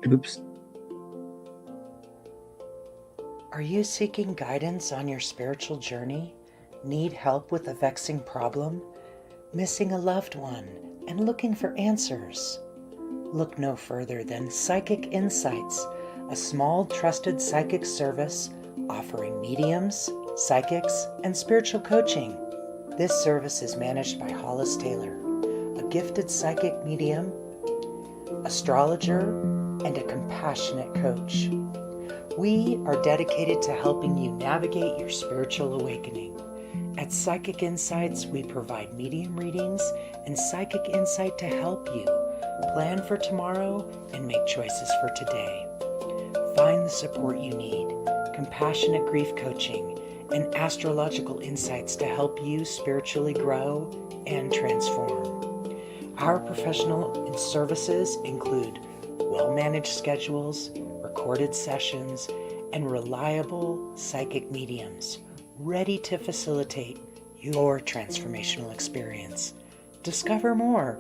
Oops. Are you seeking guidance on your spiritual journey? Need help with a vexing problem? Missing a loved one and looking for answers? Look no further than Psychic Insights, a small trusted psychic service offering mediums, psychics, and spiritual coaching. This service is managed by Hollis Taylor, a gifted psychic medium, astrologer, and a compassionate coach. We are dedicated to helping you navigate your spiritual awakening. At Psychic Insights, we provide medium readings and psychic insight to help you plan for tomorrow and make choices for today. Find the support you need, compassionate grief coaching, and astrological insights to help you spiritually grow and transform. Our professional services include well-managed schedules, recorded sessions, and reliable psychic mediums ready to facilitate your transformational experience. Discover more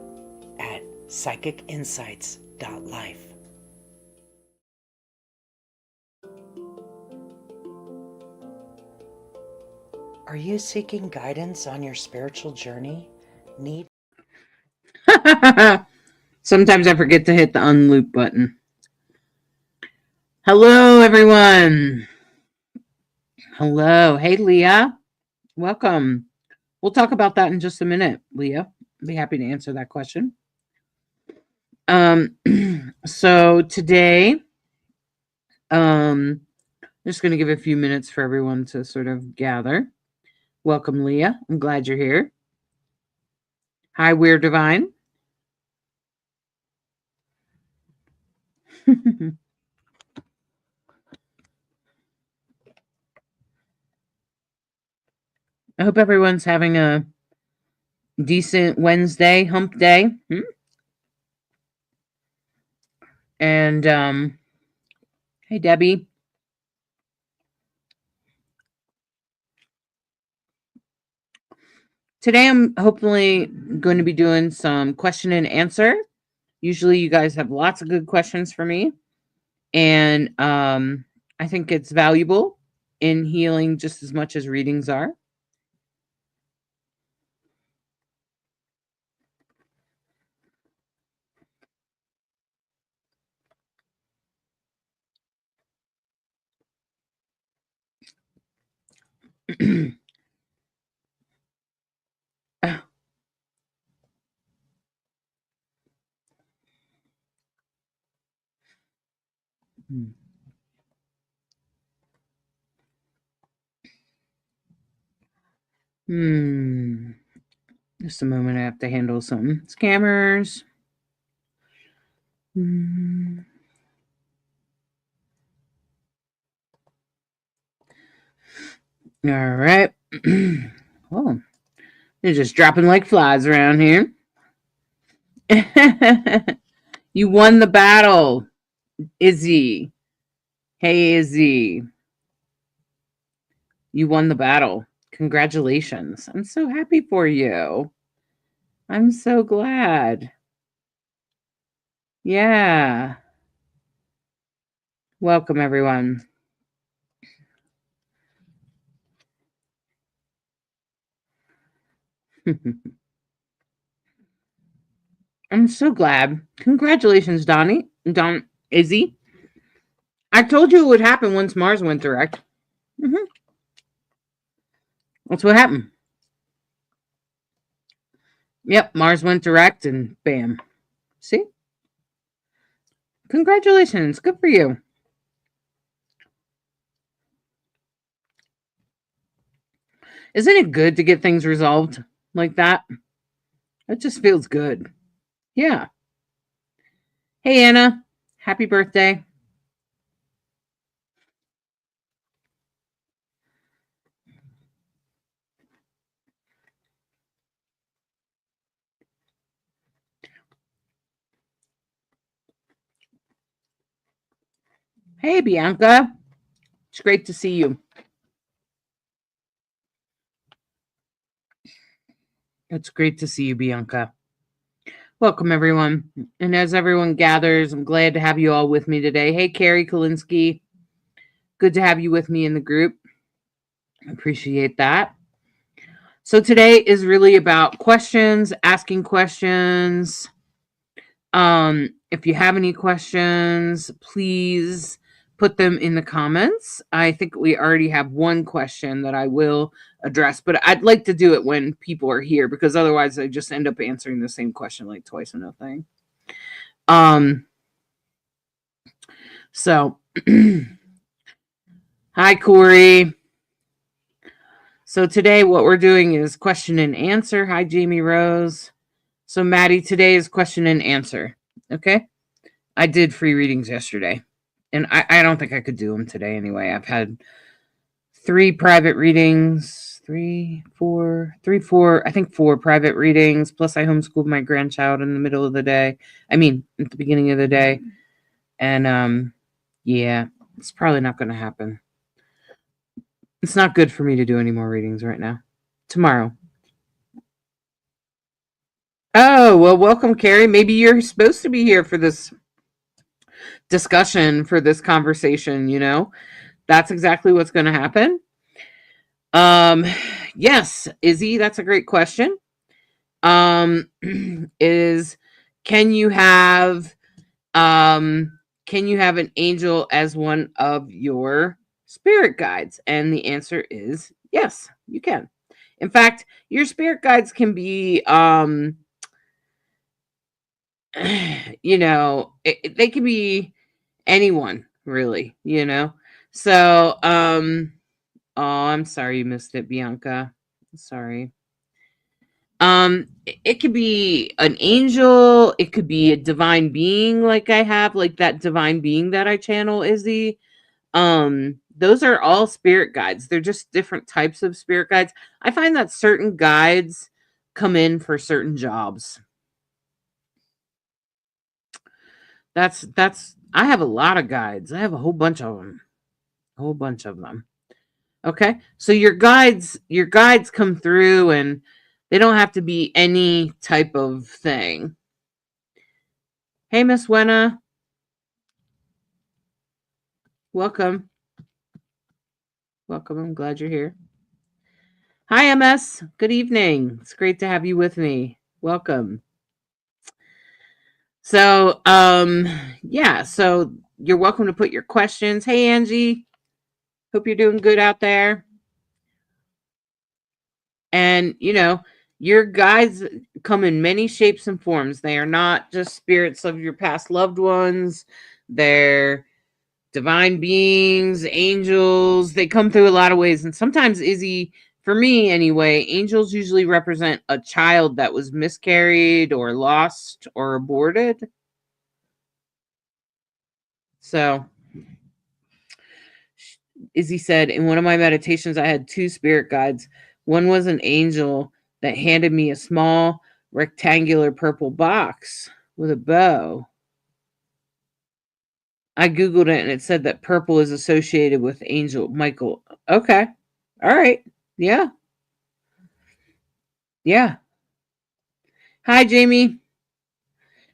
at psychicinsights.life. Are you seeking guidance on your spiritual journey? Need Sometimes I forget to hit the unloop button. Hello, everyone. Hello. Hey, Leah. Welcome. We'll talk about that in just a minute, Leah. I'll be happy to answer that question. So today, I'm just going to give a few minutes for everyone to sort of gather. Welcome, Leah. I'm glad you're here. Hi, We're Divine. I hope everyone's having a decent Wednesday, hump day. And hey, Debbie. Today I'm hopefully going to be doing some question and answer. Usually you guys have lots of good questions for me. And I think it's valuable in healing just as much as readings are. Just a moment, I have to handle some scammers. All right. Oh, they're just dropping like flies around here. You won the battle, Izzy. Hey, Izzy. You won the battle. Congratulations. I'm so happy for you. I'm so glad. Yeah. Welcome, everyone. I'm so glad. Congratulations, Izzy. I told you it would happen once Mars went direct. That's what happened. Yep, Mars went direct and bam. See? Congratulations. Good for you. Isn't it good to get things resolved like that? It just feels good. Yeah. Hey, Anna. Happy birthday. Hey, Bianca. It's great to see you. It's great to see you, Bianca. Welcome, everyone. And as everyone gathers, I'm glad to have you all with me today. Hey, Carrie Kalinsky. Good to have you with me in the group. Appreciate that. So today is really about questions, asking questions. If you have any questions, please put them in the comments. I think we already have one question that I will address, but I'd like to do it when people are here because otherwise I just end up answering the same question like twice or nothing. So hi Corey. So today what we're doing is question and answer. Hi Jamie Rose. So Maddie, today is question and answer. Okay. I did free readings yesterday. And I don't think I could do them today anyway. I've had 3 private readings, four, I think 4 private readings. Plus I homeschooled my grandchild in the middle of the day. I mean, at the beginning of the day. And yeah, it's probably not going to happen. It's not good for me to do any more readings right now. Tomorrow. Oh, well, welcome, Carrie. Maybe you're supposed to be here for this discussion, for this conversation, you know? That's exactly what's going to happen. Yes, Izzy, that's a great question. Is can you have an angel as one of your spirit guides? And the answer is yes, you can. In fact, your spirit guides can be you know, they can be anyone, really, you know. So oh, I'm sorry you missed it, Bianca. Sorry. It could be an angel, it could be a divine being like I have, like that divine being that I channel, Izzy. Those are all spirit guides. They're just different types of spirit guides. I find that certain guides come in for certain jobs. That's I have a lot of guides. I have a whole bunch of them. A whole bunch of them. Okay? So your guides come through and they don't have to be any type of thing. Hey, Miss Wenna. Welcome. Welcome. I'm glad you're here. Hi, MS. Good evening. It's great to have you with me. Welcome. So, yeah, so you're welcome to put your questions. Hey, Angie. Hope you're doing good out there. And, you know, your guides come in many shapes and forms. They are not just spirits of your past loved ones. They're divine beings, angels. They come through a lot of ways. And sometimes, Izzy, for me anyway, angels usually represent a child that was miscarried or lost or aborted. So, Izzy said, in one of my meditations, I had 2 spirit guides. One was an angel that handed me a small rectangular purple box with a bow. I Googled it and it said that purple is associated with Angel Michael. Okay. All right. Yeah. Yeah. Hi, Jamie.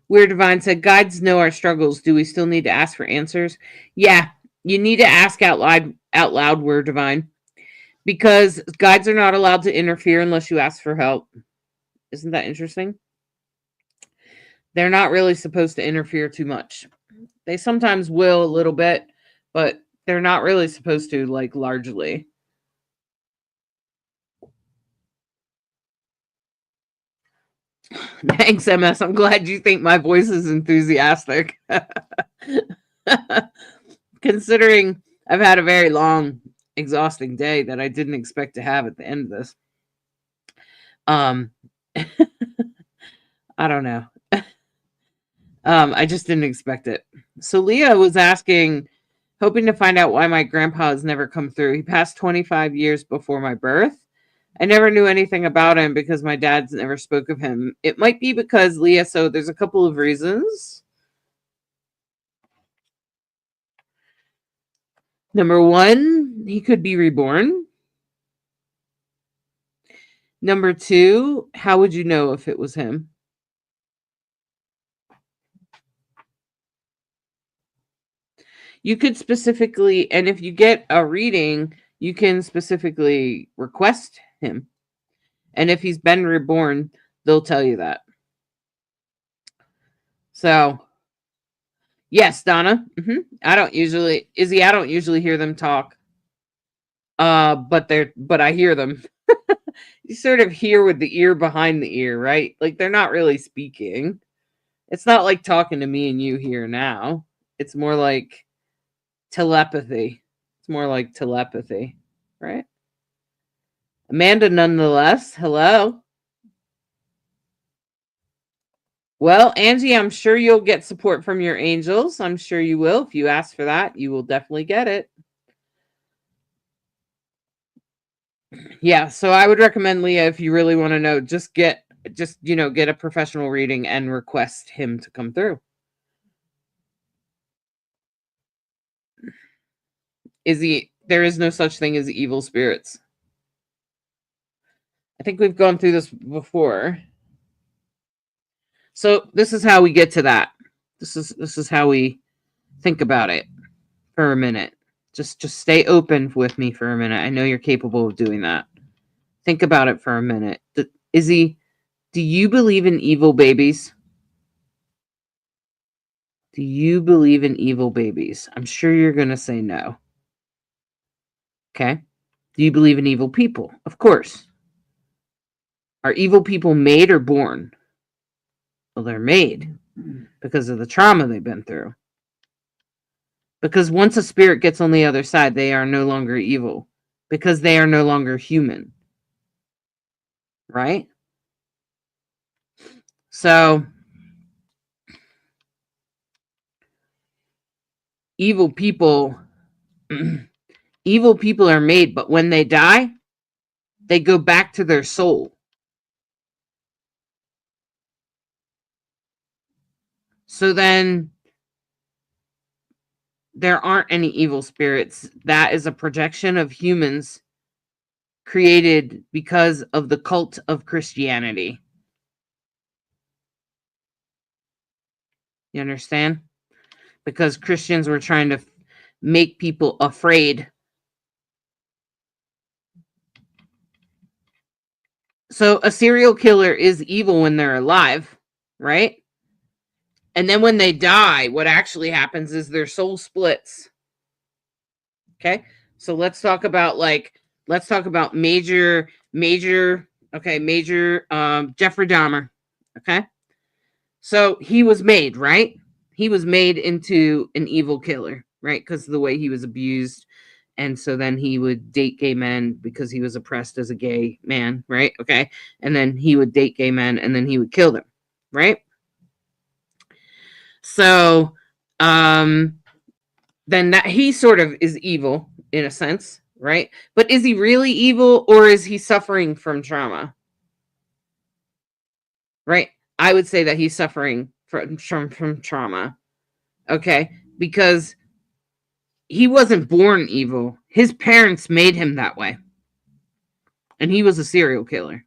Weird Divine said, guides know our struggles. Do we still need to ask for answers? Yeah. You need to ask out loud, Weird Divine. Because guides are not allowed to interfere unless you ask for help. Isn't that interesting? They're not really supposed to interfere too much. They sometimes will a little bit, but they're not really supposed to, like, largely. Thanks, MS. I'm glad you think my voice is enthusiastic. Considering I've had a very long, exhausting day that I didn't expect to have at the end of this. I don't know. I just didn't expect it. So Leah was asking, hoping to find out why my grandpa has never come through. He passed 25 years before my birth. I never knew anything about him because my dad's never spoke of him. It might be because, Leah, so there's a couple of reasons. Number 1, he could be reborn. Number 2, how would you know if it was him? You could specifically, and if you get a reading, you can specifically request him. And if he's been reborn, they'll tell you that. So, yes, Donna. I don't usually, Izzy, I don't usually hear them talk. But I hear them. You sort of hear with the ear behind the ear, right? Like they're not really speaking. It's not like talking to me and you here now. It's more like telepathy. It's more like telepathy, right? Amanda, nonetheless, hello. Well, Angie, I'm sure you'll get support from your angels. I'm sure you will. If you ask for that, you will definitely get it. Yeah, so I would recommend, Leah, if you really want to know, just get a professional reading and request him to come through. There is no such thing as evil spirits. I think we've gone through this before. So this is how we get to that. This is how we think about it for a minute. Just stay open with me for a minute. I know you're capable of doing that. Think about it for a minute. Izzy, do you believe in evil babies? Do you believe in evil babies? I'm sure you're going to say no. Okay. Do you believe in evil people? Of course. Are evil people made or born? Well, they're made because of the trauma they've been through. Because once a spirit gets on the other side, they are no longer evil because they are no longer human. Right? So, evil people are made, but when they die, they go back to their soul. So then there aren't any evil spirits. That is a projection of humans created because of the cult of Christianity. You understand? Because Christians were trying to make people afraid. So a serial killer is evil when they're alive, right? And then when they die, what actually happens is their soul splits. Okay? So let's talk about major Jeffrey Dahmer. Okay? So he was made, right? He was made into an evil killer, right? Because of the way he was abused. And so then he would date gay men because he was oppressed as a gay man, right? Okay. And then he would date gay men and then he would kill them, right? So then that he sort of is evil in a sense, right? But is he really evil or is he suffering from trauma? Right? I would say that he's suffering from trauma. Okay? Because he wasn't born evil. His parents made him that way. And he was a serial killer.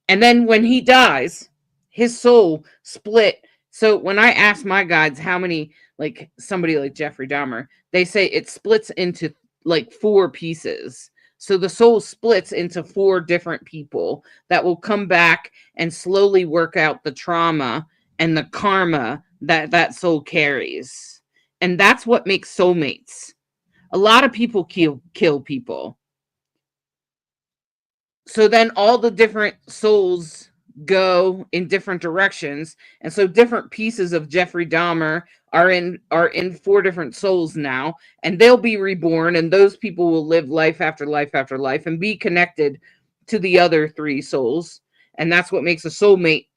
And then when he dies, his soul split. So when I ask my guides how many, like somebody like Jeffrey Dahmer, they say it splits into like 4 pieces. So the soul splits into 4 different people that will come back and slowly work out the trauma and the karma that soul carries. And that's what makes soulmates. A lot of people kill people. So then all the different souls go in different directions, and so different pieces of Jeffrey Dahmer are in 4 different souls now, and they'll be reborn, and those people will live life after life after life and be connected to the other 3 souls, and that's what makes a soulmate.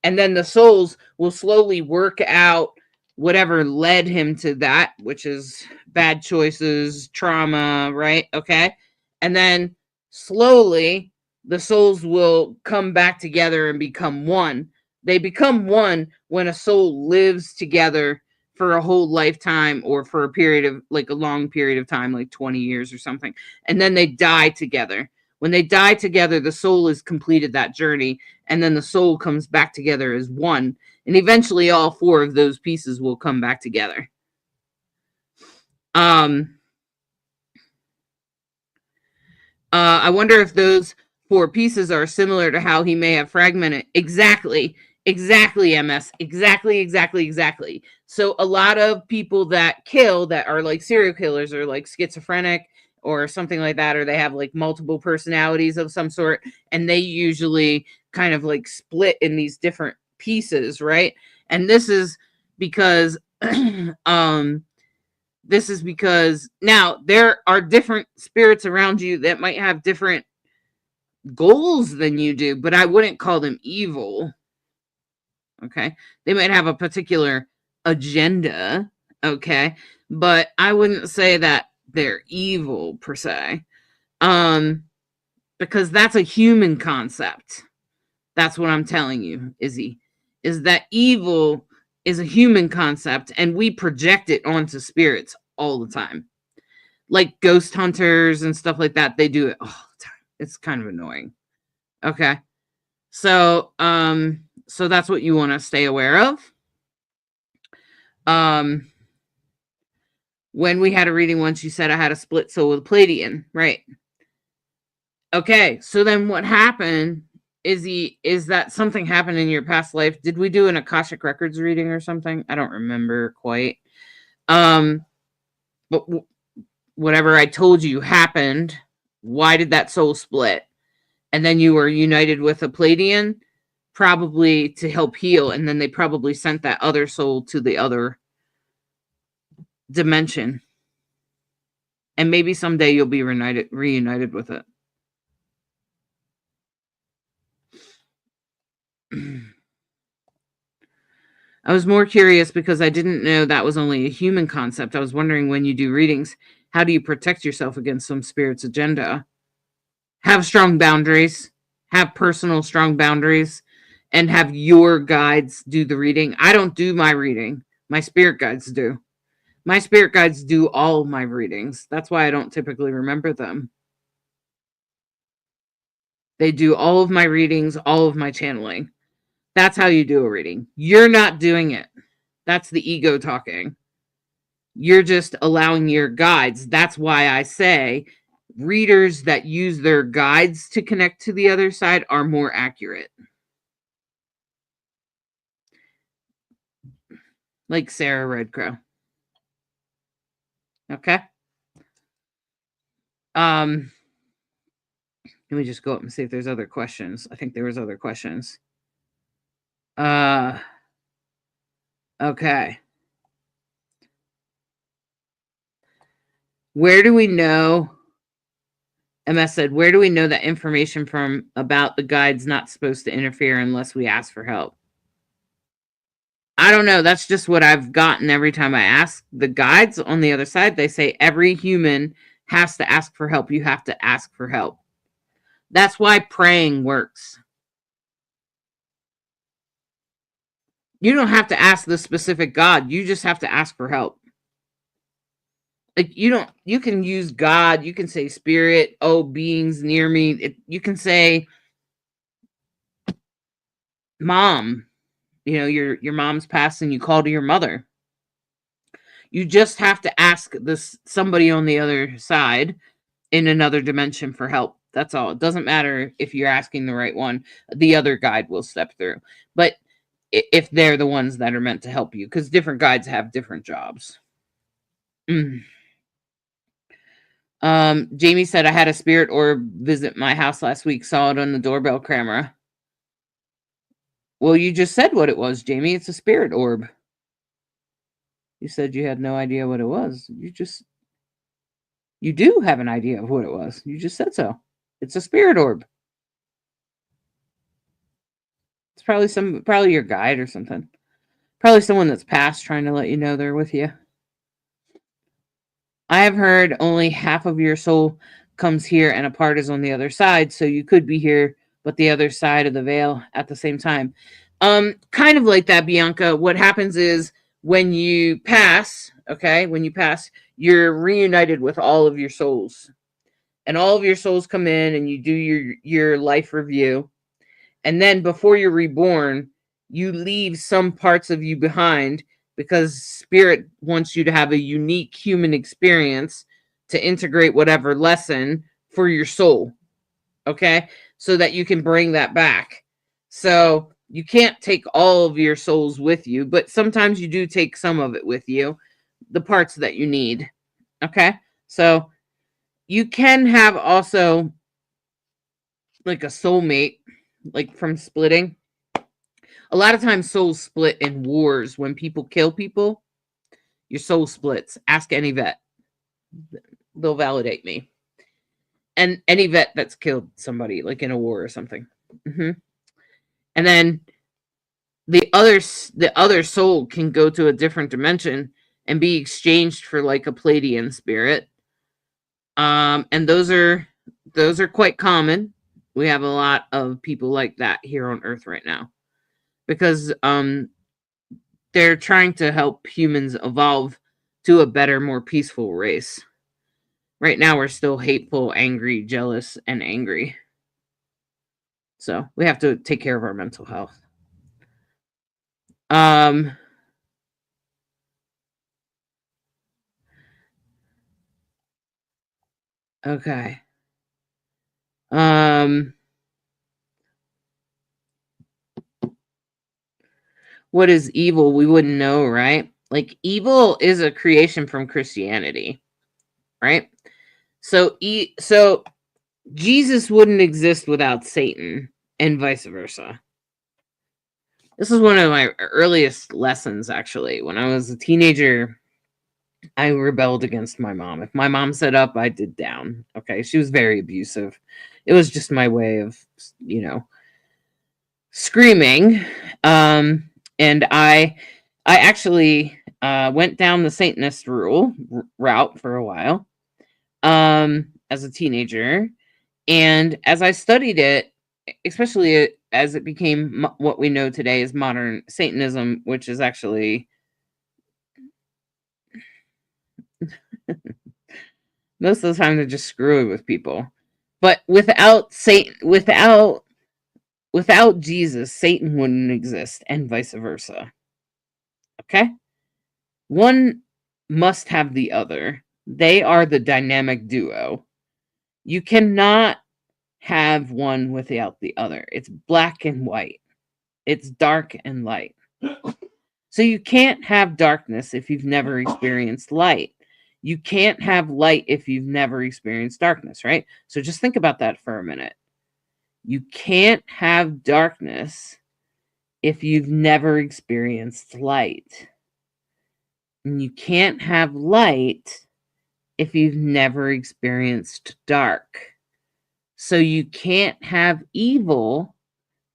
And then the souls will slowly work out whatever led him to that, which is bad choices, trauma, right? Okay. And then slowly the souls will come back together and become one. They become one when a soul lives together for a whole lifetime or for a period of like a long period of time, like 20 years or something. And then they die together. When they die together, the soul has completed that journey, and then the soul comes back together as one. And eventually all 4 of those pieces will come back together. I wonder if those 4 pieces are similar to how he may have fragmented. Exactly. Exactly, MS. Exactly. So a lot of people that kill that are like serial killers or like schizophrenic or something like that, or they have like multiple personalities of some sort, and they usually kind of like split in these different pieces, right? And because um this is because now there are different spirits around you that might have different goals than you do, but I wouldn't call them evil. Okay. They might have a particular agenda. Okay. But I wouldn't say that they're evil per se. Um, because that's a human concept. That's what I'm telling you, Izzy, is that evil is a human concept and we project it onto spirits all the time. Like ghost hunters and stuff like that, they do it all the time. It's kind of annoying. Okay. So that's what you want to stay aware of. Um when we had a reading once, you said I had a split soul with a Pleiadian, right? Okay, so then what happened is that something happened in your past life? Did we do an Akashic Records reading or something? I don't remember quite. But whatever I told you happened. Why did that soul split? And then you were united with a Pleiadian, probably to help heal, and then they probably sent that other soul to the other dimension. And maybe someday you'll be reunited with it. I was more curious because I didn't know that was only a human concept. I was wondering, when you do readings, how do you protect yourself against some spirit's agenda? Have strong boundaries, have personal strong boundaries, and have your guides do the reading. I don't do my reading. My spirit guides do. My spirit guides do all my readings. That's why I don't typically remember them. They do all of my readings, all of my channeling. That's how you do a reading. You're not doing it. That's the ego talking. You're just allowing your guides. That's why I say readers that use their guides to connect to the other side are more accurate. Like Sarah Redcrow. Okay. Let me just go up and see if there's other questions. I think there was other questions. Okay. Where do we know? MS said, where do we know that information from about the guide's not supposed to interfere unless we ask for help? I don't know. That's just what I've gotten every time I ask the guides on the other side. They say every human has to ask for help. You have to ask for help. That's why praying works. You don't have to ask the specific God. You just have to ask for help. Like you can use God. You can say spirit, oh, beings near me. You can say mom. You know, your mom's passed and you call to your mother. You just have to ask somebody on the other side in another dimension for help. That's all. It doesn't matter if you're asking the right one. The other guide will step through. But if they're the ones that are meant to help you, because different guides have different jobs. Jamie said, I had a spirit orb visit my house last week. Saw it on the doorbell camera. Well, you just said what it was, Jamie. It's a spirit orb. You said you had no idea what it was. You do have an idea of what it was. You just said so. It's a spirit orb. It's probably your guide or something. Probably someone that's passed trying to let you know they're with you. I have heard only half of your soul comes here and a part is on the other side, so you could be here but the other side of the veil at the same time. Kind of like that, Bianca. What happens is when you pass, you're reunited with all of your souls. And all of your souls come in and you do your life review. And then before you're reborn, you leave some parts of you behind because spirit wants you to have a unique human experience to integrate whatever lesson for your soul. Okay? So that you can bring that back. So you can't take all of your souls with you, but sometimes you do take some of it with you, the parts that you need. Okay? So you can have also like a soulmate, like from splitting. A lot of times souls split in wars when people kill people. Your soul splits. Ask any vet. They'll validate me. And any vet that's killed somebody, like in a war or something. Mm-hmm. And then the other soul can go to a different dimension and be exchanged for like a Pleiadian spirit. And those are quite common. We have a lot of people like that here on Earth right now because they're trying to help humans evolve to a better, more peaceful race. Right now, we're still hateful, angry, jealous, and angry. So we have to take care of our mental health. Okay. What is evil? We wouldn't know, right? Like evil is a creation from Christianity, right? So Jesus wouldn't exist without Satan and vice versa. This is one of my earliest lessons, actually. When I was a teenager, I rebelled against my mom. If my mom said up, I did down. Okay. She was very abusive. It was just my way of, screaming. And I actually went down the Satanist route for a while as a teenager. And as I studied it, especially as it became what we know today as modern Satanism, which is actually most of the time they're just screwing with people. But without Satan, without Jesus, Satan wouldn't exist, and vice versa. Okay? One must have the other. They are the dynamic duo. You cannot have one without the other. It's black and white. It's dark and light. So you can't have darkness if you've never experienced light. You can't have light if you've never experienced darkness, right? So just think about that for a minute. You can't have darkness if you've never experienced light. And you can't have light if you've never experienced dark. So you can't have evil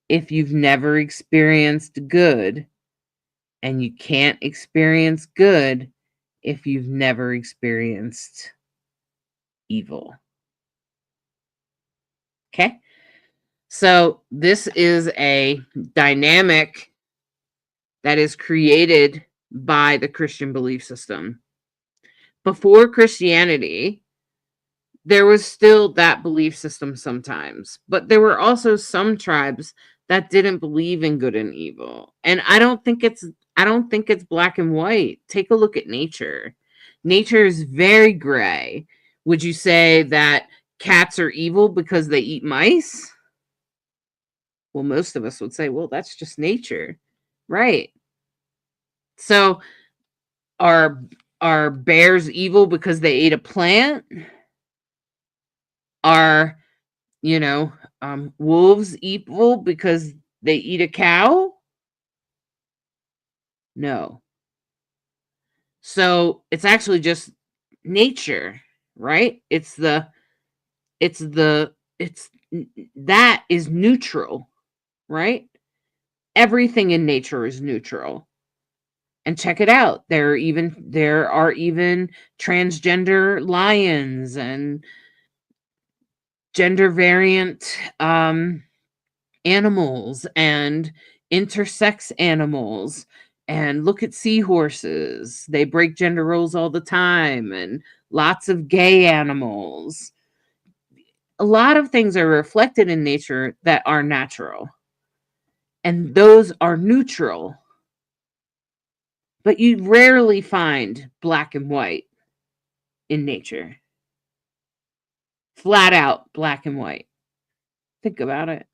if you've never experienced good. And you can't experience good if you've never experienced evil. Okay? So this is a dynamic that is created by the Christian belief system. Before Christianity, there was still that belief system sometimes, but there were also some tribes that didn't believe in good and evil. And I don't think it's black and white. Take a look at nature. Nature is very gray. Would you say that cats are evil because they eat mice? Well, most of us would say, well, that's just nature. Right. So are bears evil because they ate a plant? Are, wolves evil because they eat a cow? No. So it's actually just nature, right? That is neutral, right? Everything in nature is neutral. And check it out. There are even transgender lions and gender variant animals and intersex animals. And look at seahorses. They break gender roles all the time, and lots of gay animals. A lot of things are reflected in nature that are natural, and those are neutral. But you rarely find black and white in nature. Flat out black and white. Think about it.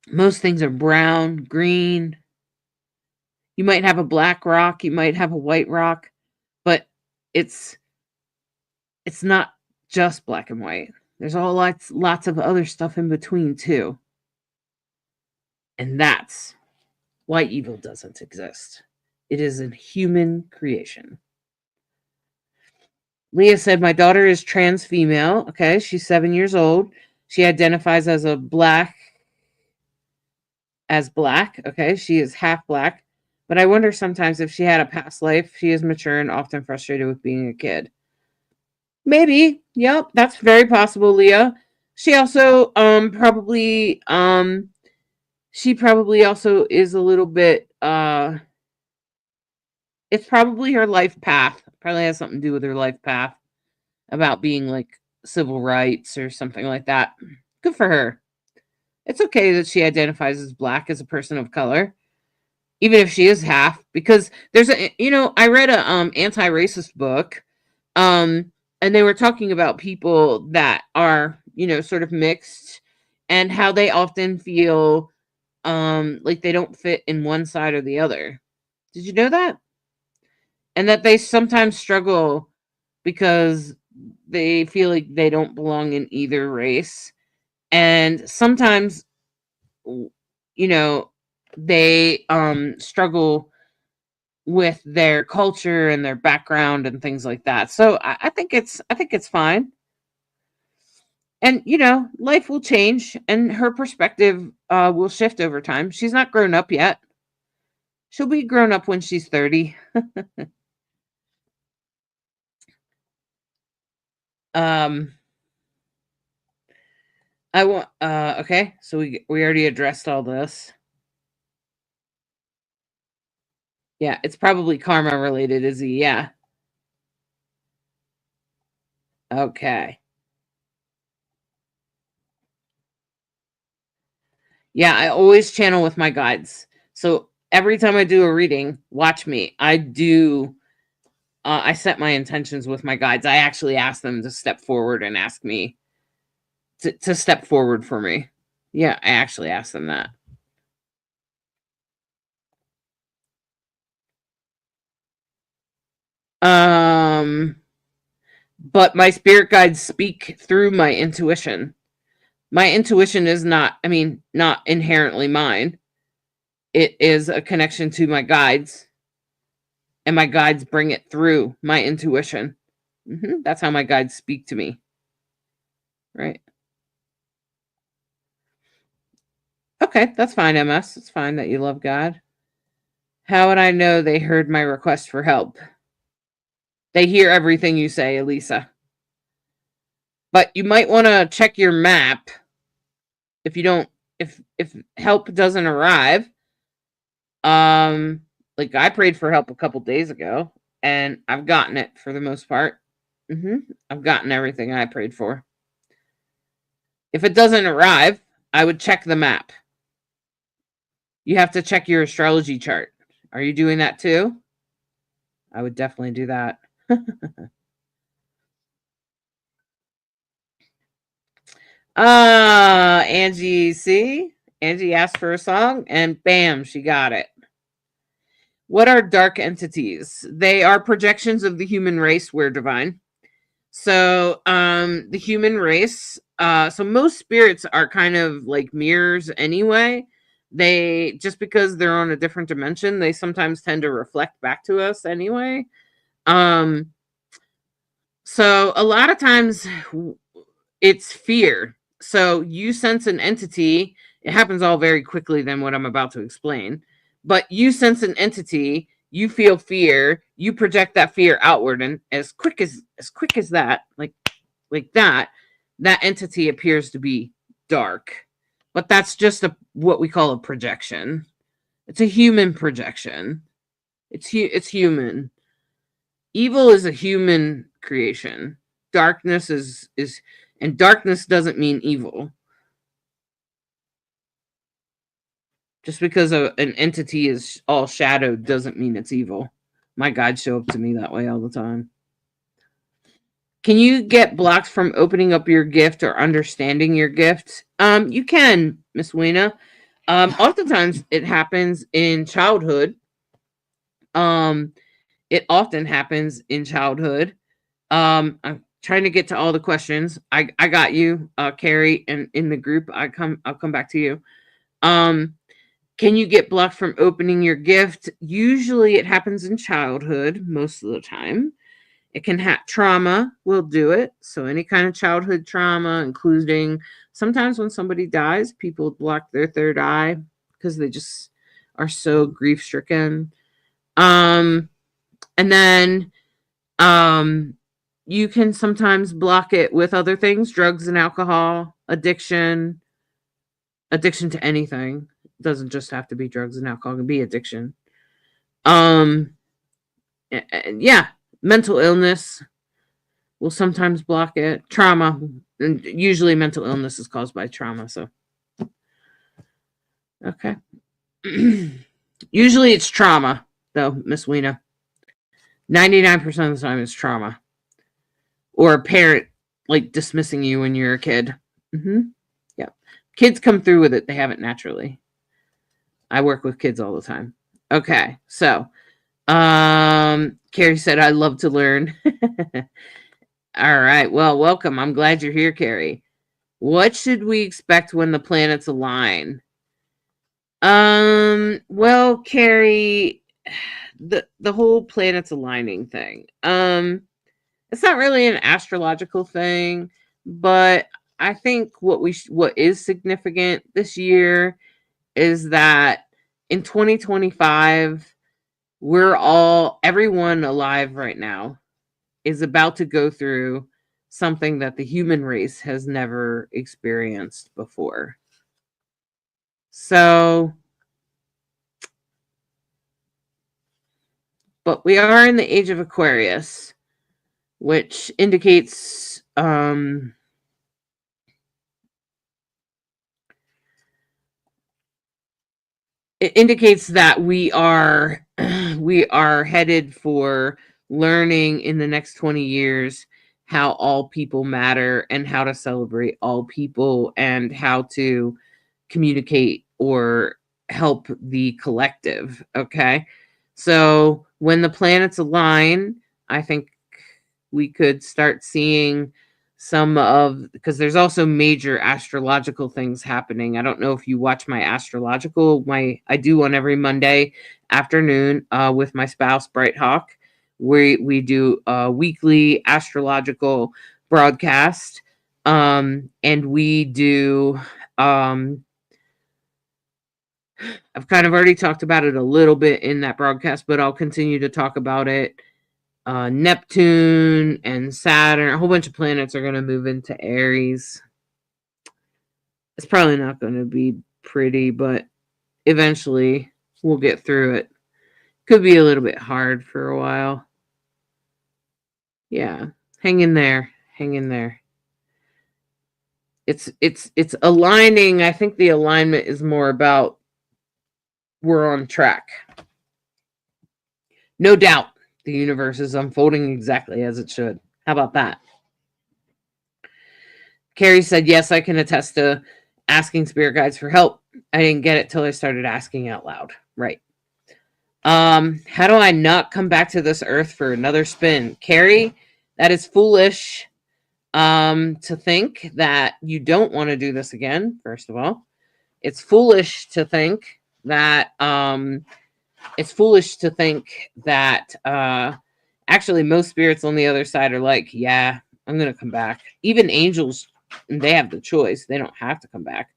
Most things are brown, green. You might have a black rock, you might have a white rock, but it's it's not just black and white. There's all lots of other stuff in between too. And that's why evil doesn't exist. It is a human creation. Leah said, my daughter is trans female. Okay, she's 7 years old. She identifies as black. Okay, she is half black. But I wonder sometimes if she had a past life, she is mature and often frustrated with being a kid. Maybe. Yep, that's very possible, Leah. She also she probably also is a little bit it's probably her life path. Probably has something to do with her life path about being like civil rights or something like that. Good for her. It's okay that she identifies as black as a person of color, even if she is half, because there's I read a anti-racist book, and they were talking about people that are, sort of mixed, and how they often feel like they don't fit in one side or the other. Did you know that? And that they sometimes struggle because they feel like they don't belong in either race. And sometimes, you know, they struggle with their culture and their background and things like that. So I think it's fine. And life will change and her perspective will shift over time. She's not grown up yet. She'll be grown up when she's 30. um I want okay, so we already addressed all this. Yeah, it's probably karma related, is he? Yeah. Okay. Yeah, I always channel with my guides. So every time I do a reading, watch me. I set my intentions with my guides. I actually ask them to step forward and ask me to step forward for me. Yeah, I actually ask them that. Um, but my spirit guides speak through my intuition. My intuition is not inherently mine. It is a connection to my guides, and my guides bring it through my intuition. That's how my guides speak to me. Right. Okay, that's fine, MS. It's fine that you love God. How would I know they heard my request for help? They hear everything you say, Elisa. But you might want to check your map if you don't if help doesn't arrive. Um like I prayed for help a couple days ago and I've gotten it for the most part. I've gotten everything I prayed for. If it doesn't arrive, I would check the map. You have to check your astrology chart. Are you doing that too? I would definitely do that. Angie, see? Angie asked for a song and bam, she got it. What are dark entities? They are projections of the human race. We're divine. So, the human race, so most spirits are kind of like mirrors anyway. They, just because they're on a different dimension, they sometimes tend to reflect back to us anyway. Um, so a lot of times it's fear. So you sense an entity, it happens all very quickly than what I'm about to explain. But you sense an entity, you feel fear, you project that fear outward, and as quick as that, like that entity appears to be dark. But that's just what we call a projection. It's a human projection. It's human. Evil is a human creation. Darkness is and darkness doesn't mean evil. Just because an entity is all shadowed doesn't mean it's evil. My guides show up to me that way all the time. Can you get blocked from opening up your gift or understanding your gift? You can, Miss Weena. Oftentimes it happens in childhood. It often happens in childhood. I'm trying to get to all the questions. I got you, Carrie, and in the group. I'll come back to you. Can you get blocked from opening your gift? Usually it happens in childhood most of the time. It can have trauma will do it. So any kind of childhood trauma, including sometimes when somebody dies, people block their third eye because they just are so grief stricken. And then you can sometimes block it with other things, drugs and alcohol, addiction to anything. It doesn't just have to be drugs and alcohol, it can be addiction. Yeah, mental illness will sometimes block it. Trauma, and usually mental illness is caused by trauma. So, okay. Usually it's trauma, though, Miss Weena. 99% of the time it's trauma. Or a parent, like, dismissing you when you're a kid. Yeah. Kids come through with it. They have it naturally. I work with kids all the time. Okay. So, Carrie said, I love to learn. All right. Well, welcome. I'm glad you're here, Carrie. What should we expect when the planets align? Well, Carrie, the whole planets aligning thing. It's not really an astrological thing, but I think what is significant this year is that in 2025, everyone alive right now is about to go through something that the human race has never experienced before. So, but we are in the age of Aquarius, which indicates it indicates that we are headed for learning in the next 20 years how all people matter and how to celebrate all people and how to communicate or help the collective. Okay. So when the planets align, I think we could start seeing because there's also major astrological things happening. I don't know if you watch my astrological, I do one every Monday afternoon with my spouse, Bright Hawk. We do a weekly astrological broadcast. And we do, I've kind of already talked about it a little bit in that broadcast, but I'll continue to talk about it. Neptune and Saturn, a whole bunch of planets are going to move into Aries. It's probably not going to be pretty, but eventually we'll get through it. Could be a little bit hard for a while. Yeah, hang in there. Hang in there. It's aligning. I think the alignment is more about we're on track. No doubt the universe is unfolding exactly as it should. How about that? Carrie said, yes, I can attest to asking spirit guides for help. I didn't get it till I started asking out loud. Right. How do I not come back to this earth for another spin? Carrie, that is foolish to think that you don't want to do this again, first of all. It's foolish to think that actually most spirits on the other side are like, yeah, I'm going to come back. Even angels, they have the choice. They don't have to come back,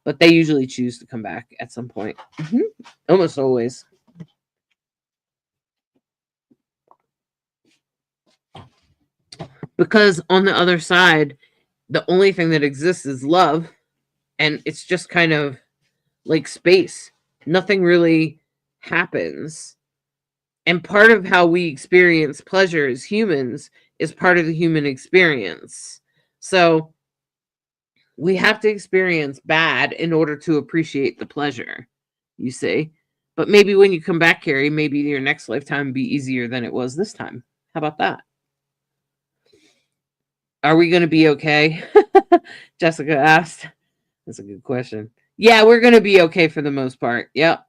but they usually choose to come back at some point. Almost always. Because on the other side, the only thing that exists is love, and it's just kind of like space. Nothing really happens. And part of how we experience pleasure as humans is part of the human experience. So we have to experience bad in order to appreciate the pleasure. you see. But maybe when you come back, Carrie, maybe your next lifetime will be easier than it was this time. How about that? Are we going to be okay? Jessica asked. That's a good question. Yeah, we're going to be okay for the most part. Yep.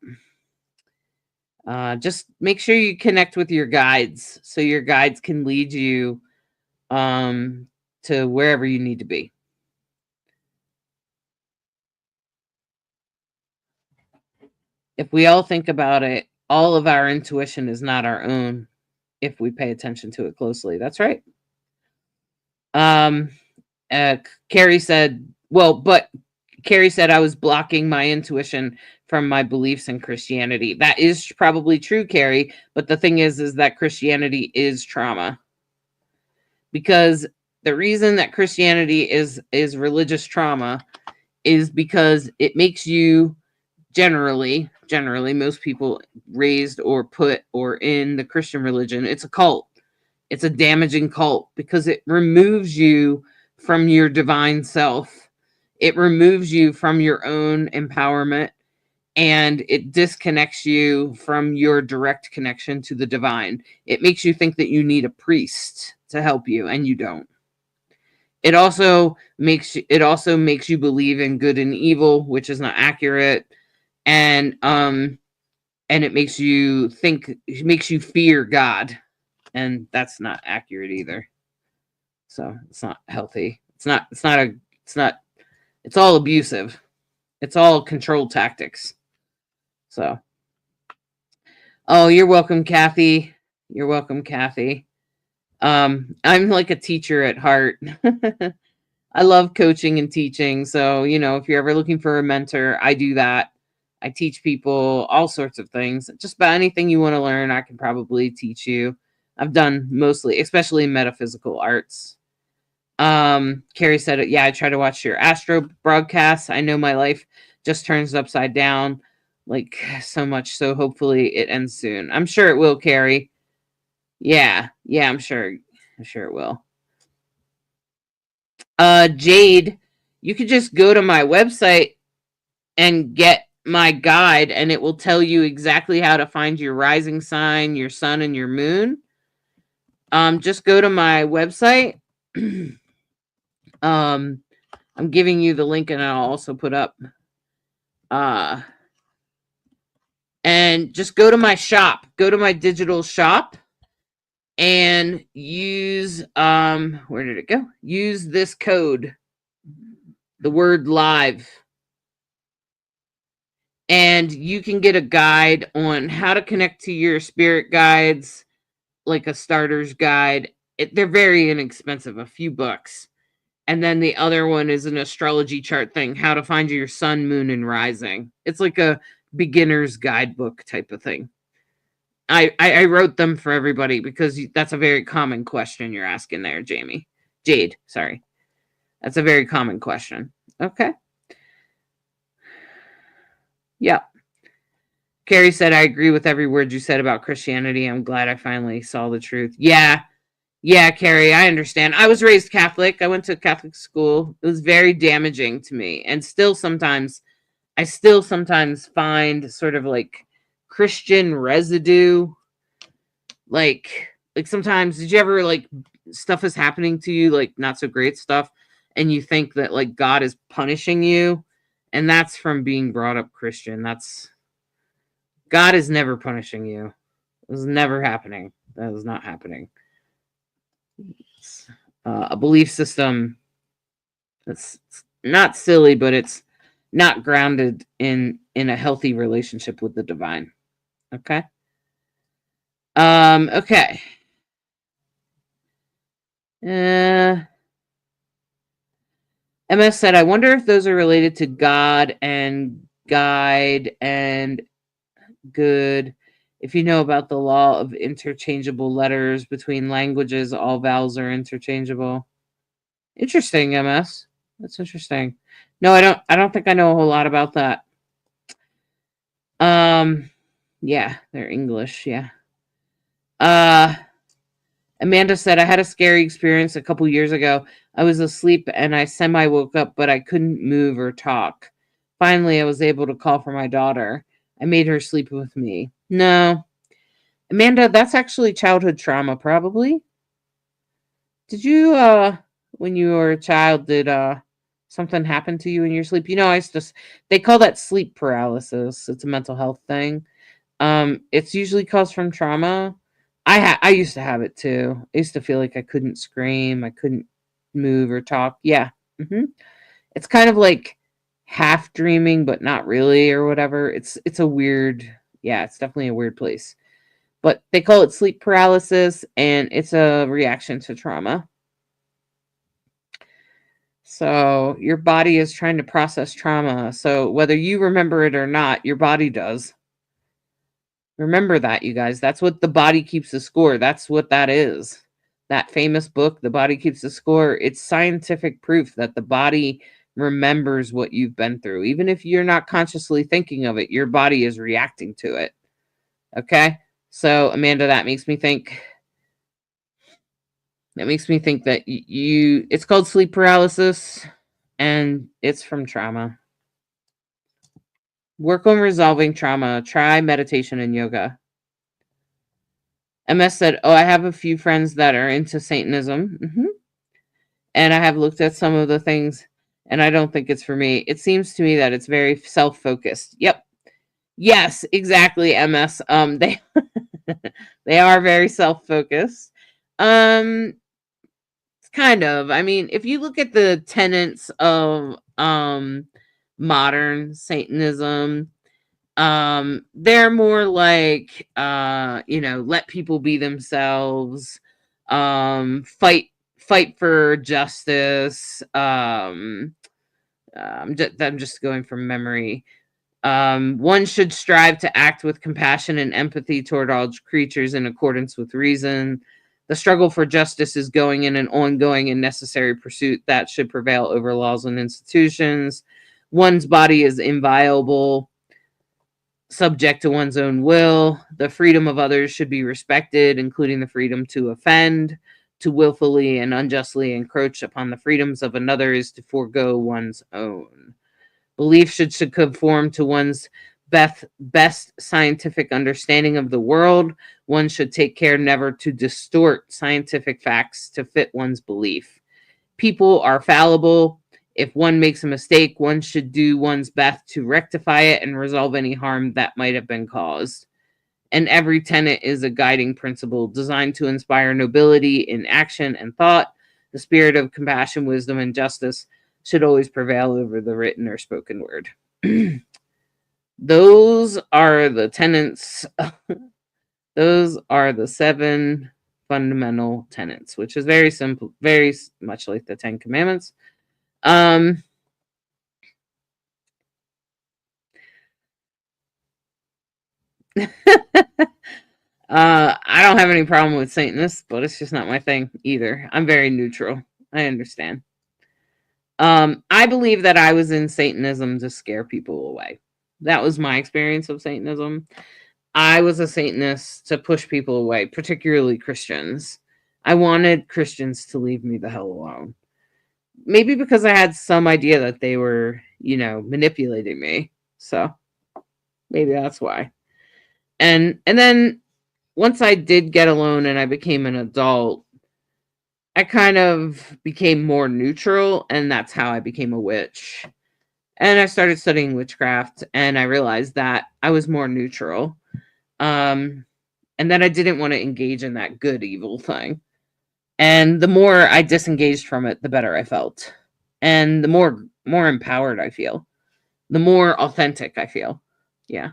Just make sure you connect with your guides so your guides can lead you to wherever you need to be. If we all think about it, all of our intuition is not our own if we pay attention to it closely. That's right. Carrie said, but Carrie said I was blocking my intuition from my beliefs in Christianity. That is probably true, Carrie, but the thing is that Christianity is trauma. Because the reason that Christianity is religious trauma is because it makes you generally most people raised or put or in the Christian religion, it's a cult. It's a damaging cult because it removes you from your divine self. It removes you from your own empowerment, and it disconnects you from your direct connection to the divine. It makes you think that you need a priest to help you, and you don't. It also makes you believe in good and evil, which is not accurate. And it makes you fear God, and that's not accurate either. So it's not healthy. It's all abusive. It's all control tactics. So, oh, you're welcome, Kathy. You're welcome, Kathy. I'm like a teacher at heart. I love coaching and teaching. So, if you're ever looking for a mentor, I do that. I teach people all sorts of things. Just about anything you want to learn, I can probably teach you. I've done mostly, especially metaphysical arts. Carrie said, yeah, I try to watch your astro broadcasts. I know my life just turns upside down, like so much. So hopefully it ends soon. I'm sure it will, Carrie. Yeah, I'm sure it will. Jade, you could just go to my website and get my guide, and it will tell you exactly how to find your rising sign, your sun, and your moon. Just go to my website. I'm giving you the link, and I'll also put up. And just go to my shop. Go to my digital shop and use where did it go? Use this code, the word live. And you can get a guide on how to connect to your spirit guides, like a starter's guide. They're very inexpensive, a few bucks. And then the other one is an astrology chart thing, how to find your sun, moon, and rising. It's like a beginner's guidebook type of thing. I wrote them for everybody because that's a very common question you're asking there, Jade, sorry. That's a very common question. Okay. Yeah. Carrie said, I agree with every word you said about Christianity. I'm glad I finally saw the truth. Yeah, Carrie, I understand. I was raised Catholic. I went to Catholic school. It was very damaging to me. And I still sometimes find sort of like Christian residue. Like sometimes, did you ever like stuff is happening to you, like not so great stuff, and you think that like God is punishing you? And that's from being brought up Christian. God is never punishing you. It was never happening. That was not happening. A belief system that's not silly, but it's not grounded in a healthy relationship with the divine. Okay. Okay. MS said, I wonder if those are related to God and guide and good. If you know about the law of interchangeable letters between languages, all vowels are interchangeable. Interesting, MS. That's interesting. No, I don't think I know a whole lot about that. Yeah, they're English, yeah. Amanda said, I had a scary experience a couple years ago. I was asleep and I semi-woke up, but I couldn't move or talk. Finally, I was able to call for my daughter. I made her sleep with me. No. Amanda, that's actually childhood trauma, probably. Did you, when you were a child, did, something happen to you in your sleep? I used to, they call that sleep paralysis. It's a mental health thing. It's usually caused from trauma. I used to have it too. I used to feel like I couldn't scream, I couldn't move or talk. Yeah. hmm It's kind of like half dreaming, but not really, or whatever. It's a weird, yeah, it's definitely a weird place. But they call it sleep paralysis, and it's a reaction to trauma. So your body is trying to process trauma. So whether you remember it or not, your body does. Remember that, you guys. That's what the body keeps the score. That's what that is. That famous book, The Body Keeps the Score, it's scientific proof that the body remembers what you've been through. Even if you're not consciously thinking of it, your body is reacting to it. Okay? So, Amanda, that makes me think that it's called sleep paralysis, and it's from trauma. Work on resolving trauma. Try meditation and yoga. MS said, "Oh, I have a few friends that are into Satanism, and I have looked at some of the things, and I don't think it's for me. It seems to me that it's very self-focused." Yep. Yes, exactly, MS. They they are very self-focused. Um, kind of. I mean, if you look at the tenets of modern Satanism, they're more like let people be themselves, fight for justice. I'm just going from memory. One should strive to act with compassion and empathy toward all creatures in accordance with reason. The struggle for justice is going in an ongoing and necessary pursuit that should prevail over laws and institutions. One's body is inviolable, subject to one's own will. The freedom of others should be respected, including the freedom to offend. To willfully and unjustly encroach upon the freedoms of another is to forego one's own. Belief should conform to one's best scientific understanding of the world. One should take care never to distort scientific facts to fit one's belief. People are fallible. If one makes a mistake, one should do one's best to rectify it and resolve any harm that might have been caused. And every tenet is a guiding principle designed to inspire nobility in action and thought. The spirit of compassion, wisdom, and justice should always prevail over the written or spoken word. Those are the tenets. Those are the 7 fundamental tenets, which is very simple, very much like the 10 Commandments. I don't have any problem with Satanists, but it's just not my thing either. I'm very neutral. I understand. I believe that I was in Satanism to scare people away. That was my experience of Satanism. I was a Satanist to push people away, particularly Christians. I wanted Christians to leave me the hell alone. Maybe because I had some idea that they were, manipulating me. So maybe that's why. And then once I did get alone and I became an adult, I kind of became more neutral, and that's how I became a witch. And I started studying witchcraft, and I realized that I was more neutral. And that I didn't want to engage in that good evil thing. And the more I disengaged from it, the better I felt. And the more empowered I feel. The more authentic I feel. Yeah.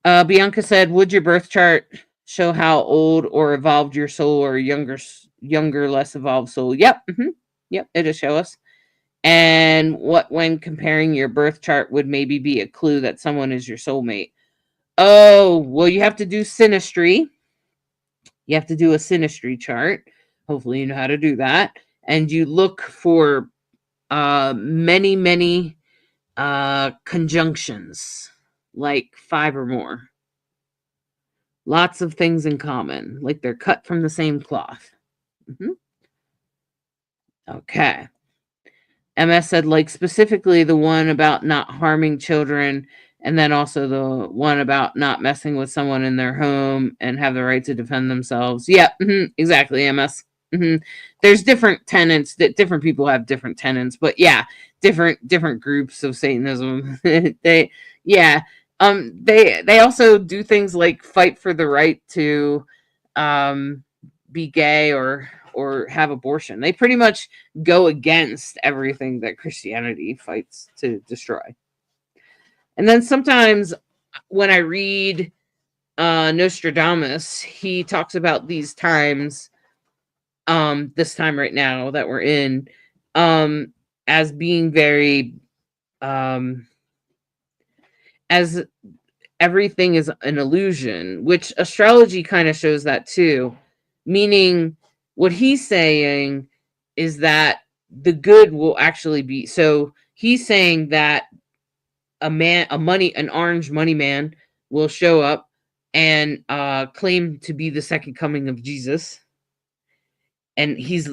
Bianca said, "Would your birth chart show how old or evolved your soul, or younger, less evolved soul?" Yep. Yep, it'll show us. And what, when comparing your birth chart, would maybe be a clue that someone is your soulmate? Oh, well, you have to do synastry. You have to do a synastry chart. Hopefully, you know how to do that. And you look for many, many conjunctions, like 5 or more. Lots of things in common, like they're cut from the same cloth. Okay. MS said, like, specifically the one about not harming children And then also the one about not messing with someone in their home and have the right to defend themselves. Yeah, exactly, MS. There's different tenets that different people have different tenets, but yeah, different groups of Satanism. they yeah, they also do things like fight for the right to um be gay or have abortion. They pretty much go against everything that Christianity fights to destroy. And then sometimes when I read Nostradamus, he talks about these times, this time right now that we're in, um, as being very, as everything is an illusion, which astrology kind of shows that too. Meaning, what he's saying is that the good will actually be. So he's saying that an orange money man will show up and claim to be the second coming of Jesus, and he's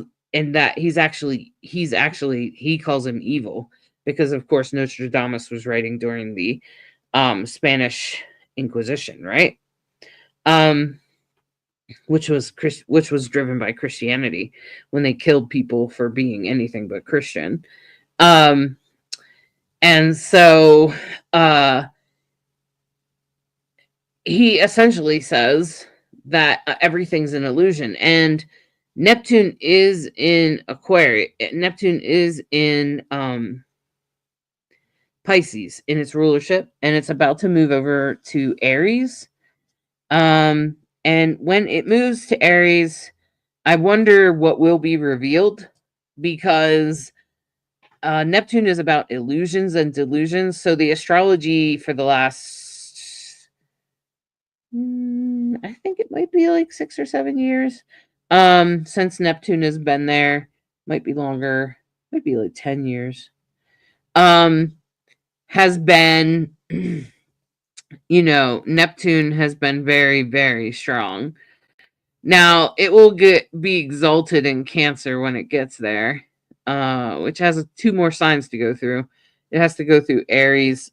actually he calls him evil because of course Nostradamus was writing during the Spanish Inquisition, right? Um, which was driven by Christianity when they killed people for being anything but Christian. Um, and so he essentially says that everything's an illusion, and Neptune is in Aquarius. Neptune is in Pisces in its rulership, and it's about to move over to Aries. And when it moves to Aries, I wonder what will be revealed, because Neptune is about illusions and delusions. So the astrology for the last, I think it might be like 6 or 7 years, since Neptune has been there, might be longer, might be like 10 years, has been, Neptune has been very, very strong. Now it will be exalted in Cancer when it gets there, which has two more signs to go through. It has to go through Aries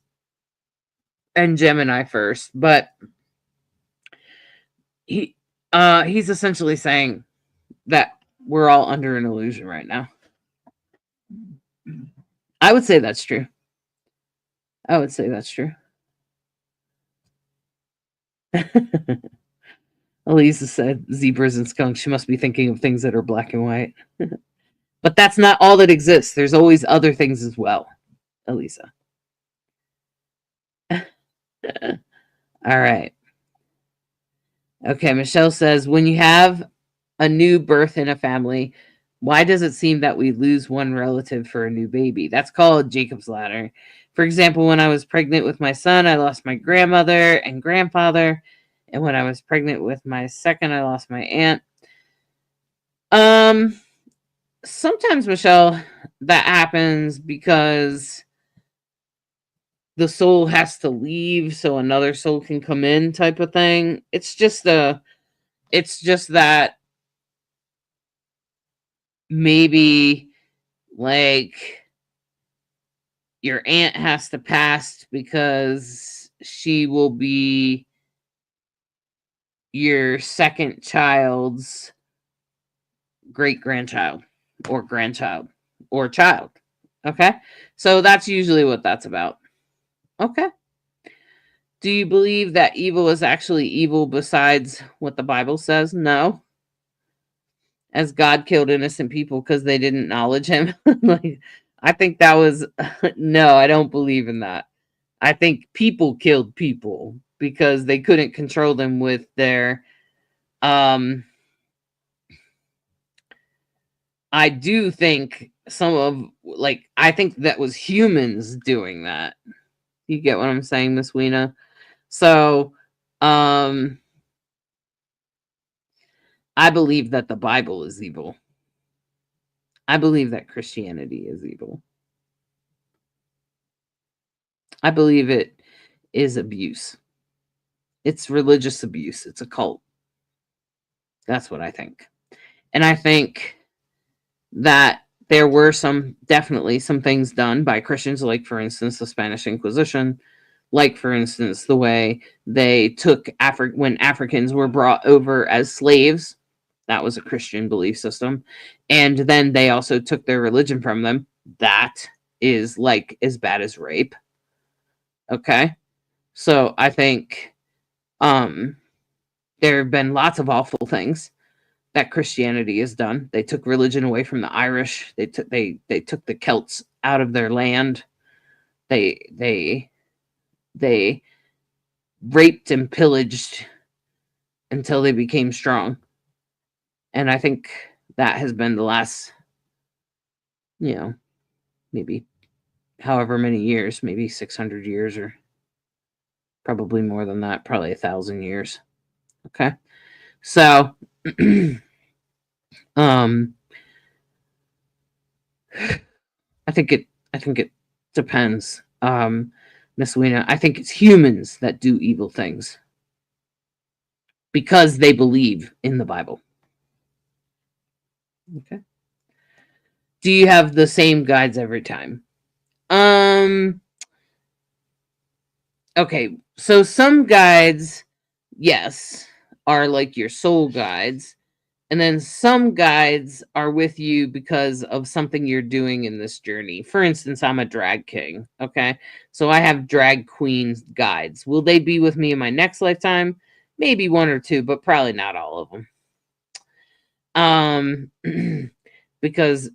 and Gemini first, but he's essentially saying that we're all under an illusion right now. I would say that's true. I would say that's true. Elisa said zebras and skunks. She must be thinking of things that are black and white. But that's not all that exists. There's always other things as well, Elisa. All right. Okay, Michelle says, when you have a new birth in a family, why does it seem that we lose one relative for a new baby? That's called Jacob's Ladder. For example, when I was pregnant with my son, I lost my grandmother and grandfather. And when I was pregnant with my second, I lost my aunt. Sometimes, Michelle, that happens because the soul has to leave so another soul can come in, type of thing. It's just that maybe, like, your aunt has to pass because she will be your second child's great grandchild or grandchild or child. Okay, so that's usually what that's about. Okay. Do you believe that evil is actually evil besides what the Bible says? No. As God killed innocent people because they didn't acknowledge him. Like, I think that was no, I don't believe in that. I think people killed people because they couldn't control them with their I do think I think that was humans doing that. You get what I'm saying, Miss Weena? So, I believe that the Bible is evil. I believe that Christianity is evil. I believe it is abuse. It's religious abuse. It's a cult. That's what I think. And I think that there were definitely some things done by Christians, like, for instance, the Spanish Inquisition, Like, for instance, the way they took when Africans were brought over as slaves, that was a Christian belief system. And then they also took their religion from them. That is like as bad as rape. Okay. So I think there have been lots of awful things that Christianity has done. They took religion away from the Irish. They took the Celts out of their land. They raped and pillaged until they became strong. And I think that has been the last, maybe however many years, maybe 600 years, or probably more than that, probably 1,000 years. Okay. So, I think it depends. Miss Weena, I think it's humans that do evil things because they believe in the Bible. Okay. Do you have the same guides every time? Okay, so some guides, yes, are like your soul guides. And then some guides are with you because of something you're doing in this journey. For instance, I'm a drag king. Okay. So I have drag queen guides. Will they be with me in my next lifetime? Maybe one or two, but probably not all of them. Because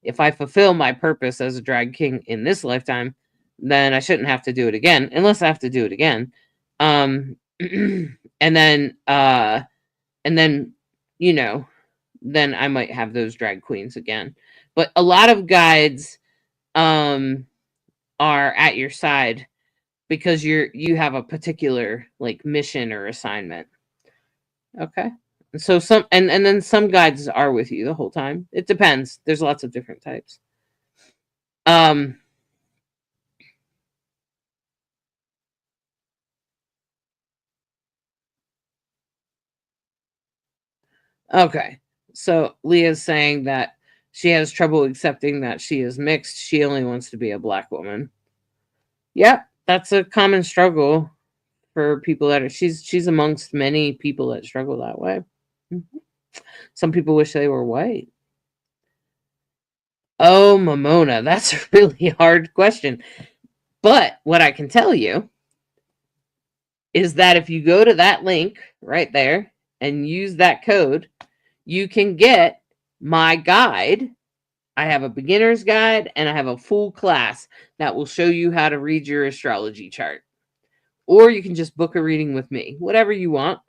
if I fulfill my purpose as a drag king in this lifetime, then I shouldn't have to do it again, unless I have to do it again. And then, then I might have those drag queens again. But a lot of guides are at your side because you have a particular like mission or assignment. Okay. So and then some guides are with you the whole time. It depends. There's lots of different types. Okay. So Leah's saying that she has trouble accepting that she is mixed. She only wants to be a black woman. Yep, that's a common struggle for people that are she's amongst many people that struggle that way. Mm-hmm. Some people wish they were white. Oh, Mamona, that's a really hard question. But what I can tell you is that if you go to that link right there and use that code, you can get my guide. I have a beginner's guide and I have a full class that will show you how to read your astrology chart. Or you can just book a reading with me, whatever you want.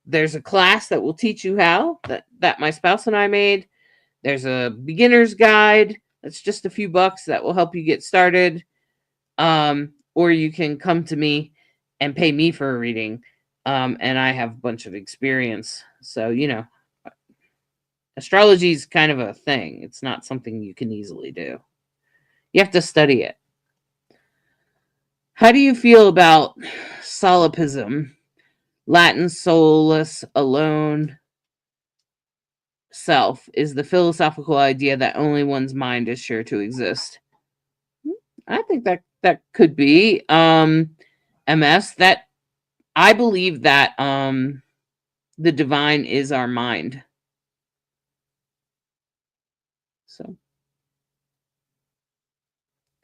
There's a class that will teach you how that my spouse and I made. There's a beginner's guide that's just a few bucks that will help you get started. Or you can come to me and pay me for a reading. And I have a bunch of experience. So, astrology is kind of a thing. It's not something you can easily do. You have to study it. How do you feel about solipsism? Latin solus, alone, self, is the philosophical idea that only one's mind is sure to exist. I think that could be MS. That I believe that the divine is our mind. So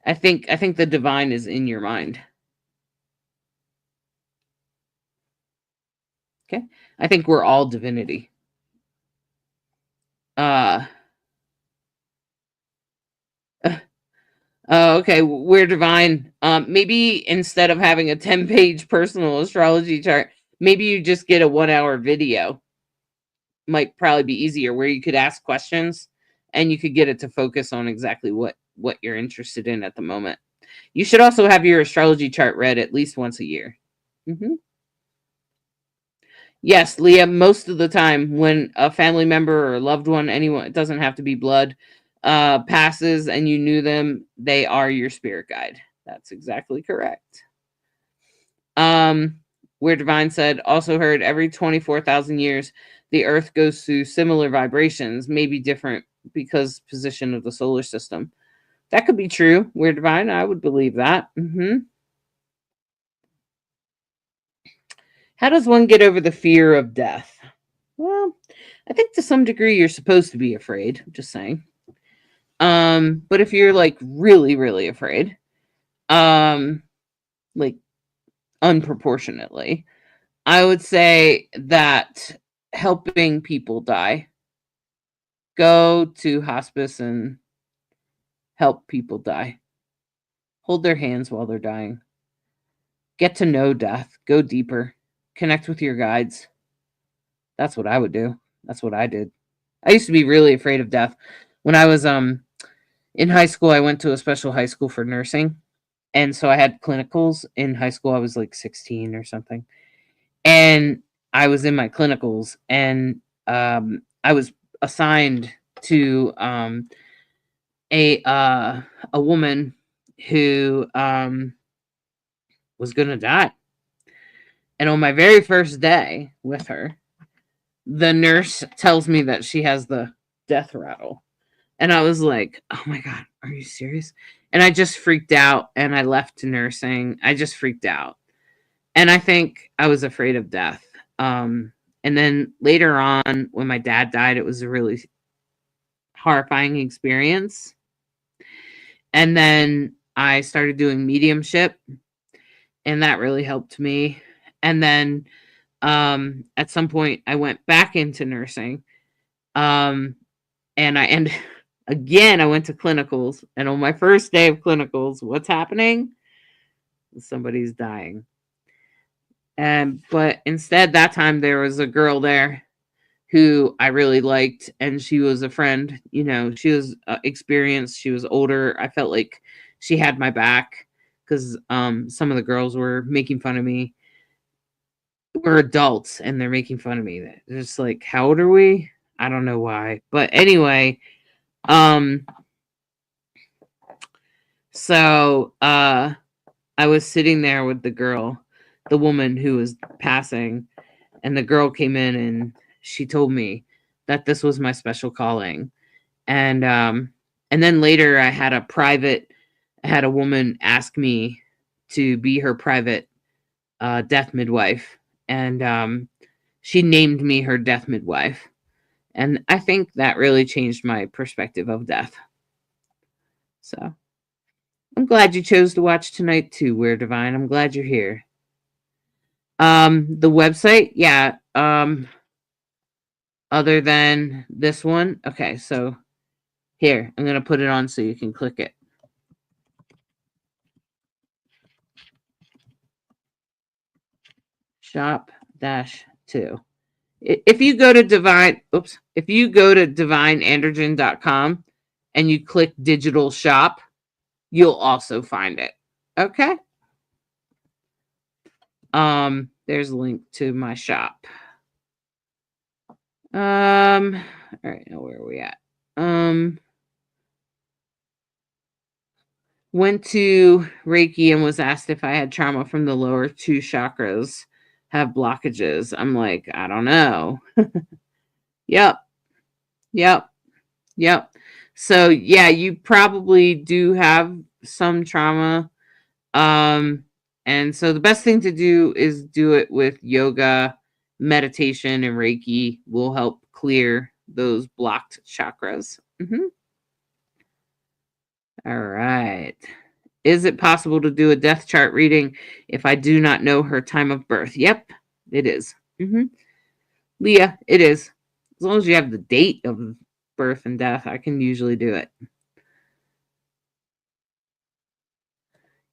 I think the divine is in your mind. Okay. I think we're all divinity. Okay, we're divine. Maybe instead of having a 10-page personal astrology chart, maybe you just get a 1-hour video. Might probably be easier, where you could ask questions and you could get it to focus on exactly what you're interested in at the moment. You should also have your astrology chart read at least once a year. Mm-hmm. Yes, Leah, most of the time when a family member or a loved one, anyone, it doesn't have to be blood, passes and you knew them, they are your spirit guide. That's exactly correct. Where Divine said, also heard every 24,000 years, the Earth goes through similar vibrations, maybe different because position of the solar system. That could be true. Where Divine, I would believe that. Mm-hmm. How does one get over the fear of death? Well, I think to some degree you're supposed to be afraid. I'm just saying. But if you're like really, really afraid, um, like unproportionately, I would say that helping people die. Go to hospice and help people die. Hold their hands while they're dying. Get to know death. Go deeper. Connect with your guides. That's what I would do. That's what I did. I used to be really afraid of death. When I was in high school, I went to a special high school for nursing. And so I had clinicals in high school. I was like 16 or something. And I was in my clinicals, and I was assigned to a woman who was going to die. And on my very first day with her, the nurse tells me that she has the death rattle. And I was like, oh my God, are you serious? And I just freaked out, and I left nursing. I just freaked out. And I think I was afraid of death. And then later on, when my dad died, it was a really horrifying experience. And then I started doing mediumship, and that really helped me. And then at some point, I went back into nursing. And I ended again, I went to clinicals. And on my first day of clinicals, what's happening? Somebody's dying. But instead, that time there was a girl there who I really liked, and she was a friend. You know, she was experienced, she was older. I felt like she had my back because some of the girls were making fun of me. We're adults, and they're making fun of me. They're just like, how old are we? I don't know why, but anyway, so I was sitting there with the girl, the woman who was passing, and the girl came in and she told me that this was my special calling. And then later I had a woman ask me to be her private death midwife, and she named me her death midwife. And I think that really changed my perspective of death. So I'm glad you chose to watch tonight too, We're Divine. I'm glad you're here. The website, yeah. Other than this one, okay, so here, I'm gonna put it on so you can click it. Shop-2. If you go to divineandrogen.com and you click digital shop, you'll also find it. Okay. There's a link to my shop. All right, now where are we at? Went to Reiki and was asked if I had trauma from the lower two chakras, have blockages. I'm like, I don't know. Yep. So yeah, you probably do have some trauma. And so the best thing to do is do it with yoga, meditation, and Reiki will help clear those blocked chakras. All right. Is it possible to do a death chart reading if I do not know her time of birth? Yep, it is. Leah, it is. As long as you have the date of birth and death, I can usually do it.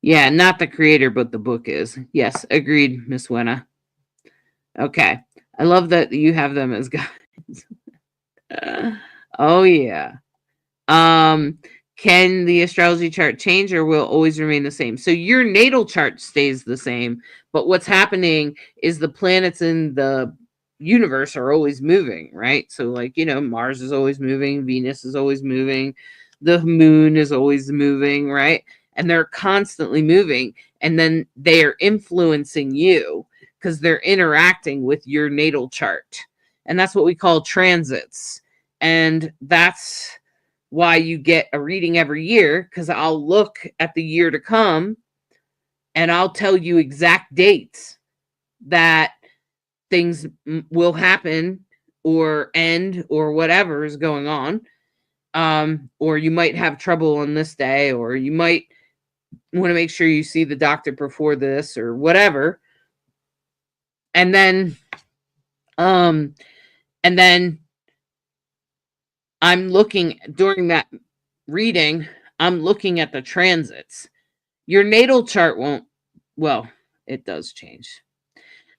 Yeah, not the creator, but the book is. Yes, agreed, Miss Wenna. Okay. I love that you have them as guides. Oh, yeah. Can the astrology chart change or will always remain the same? So your natal chart stays the same, but what's happening is the planets in the universe are always moving, right? So like, Mars is always moving, Venus is always moving, the moon is always moving, right? And they're constantly moving, and then they are influencing you because they're interacting with your natal chart. And that's what we call transits. And that's why you get a reading every year, because I'll look at the year to come and I'll tell you exact dates that things will happen or end or whatever is going on. Or you might have trouble on this day, or you might want to make sure you see the doctor before this or whatever. And then um and then I'm looking during that reading, I'm looking at the transits. Your natal chart won't, well, it does change.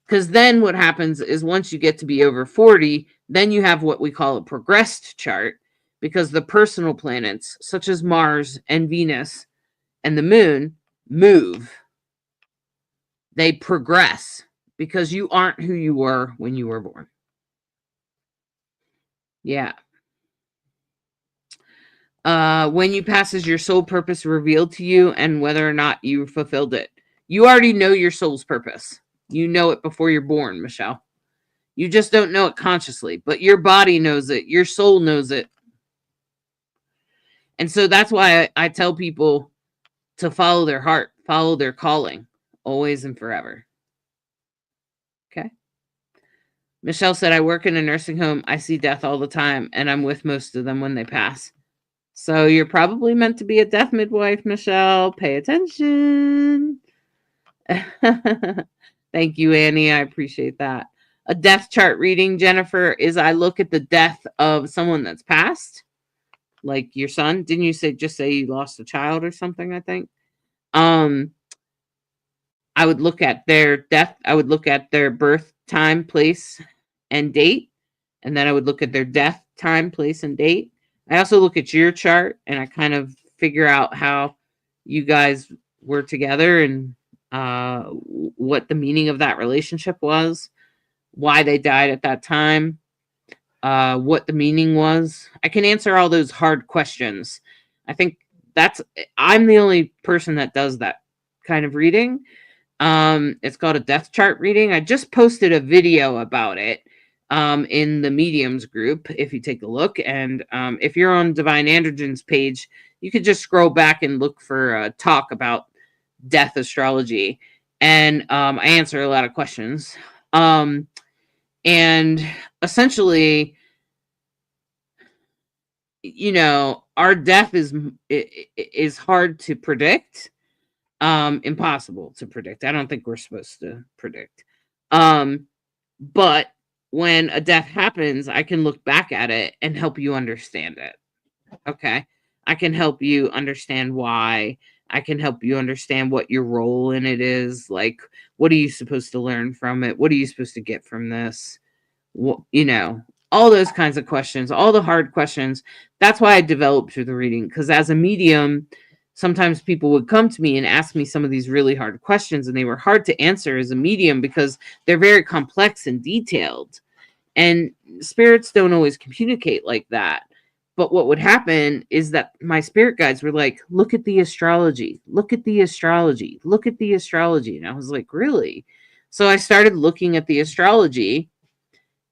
Because then what happens is once you get to be over 40, then you have what we call a progressed chart, because the personal planets, such as Mars and Venus and the moon, move. They progress because you aren't who you were when you were born. Yeah. When you pass, is your soul purpose revealed to you, and whether or not you fulfilled it? You already know your soul's purpose. You know it before you're born, Michelle. You just don't know it consciously, but your body knows it. Your soul knows it. And so that's why I tell people to follow their heart, follow their calling, always and forever. Okay. Michelle said, I work in a nursing home. I see death all the time, and I'm with most of them when they pass. So you're probably meant to be a death midwife, Michelle. Pay attention. Thank you, Annie. I appreciate that. A death chart reading, Jennifer, is I look at the death of someone that's passed, like your son. Didn't you say you lost a child or something, I think? I would look at their death. I would look at their birth, time, place, and date. And then I would look at their death, time, place, and date. I also look at your chart and I kind of figure out how you guys were together and what the meaning of that relationship was, why they died at that time, what the meaning was. I can answer all those hard questions. I think I'm the only person that does that kind of reading. It's called a death chart reading. I just posted a video about it in the mediums group, if you take a look. And if you're on Divine Androgen's page, you could just scroll back and look for a talk about death astrology. And I answer a lot of questions. And essentially, our death is hard to predict, impossible to predict. I don't think we're supposed to predict. But when a death happens, I can look back at it and help you understand it. Okay. I can help you understand why. I can help you understand what your role in it is. Like, what are you supposed to learn from it? What are you supposed to get from this? What, all those kinds of questions, all the hard questions. That's why I developed through the reading. Because as a medium, sometimes people would come to me and ask me some of these really hard questions, and they were hard to answer as a medium because they're very complex and detailed. And spirits don't always communicate like that. But what would happen is that my spirit guides were like, look at the astrology, look at the astrology, look at the astrology. And I was like, really? So I started looking at the astrology.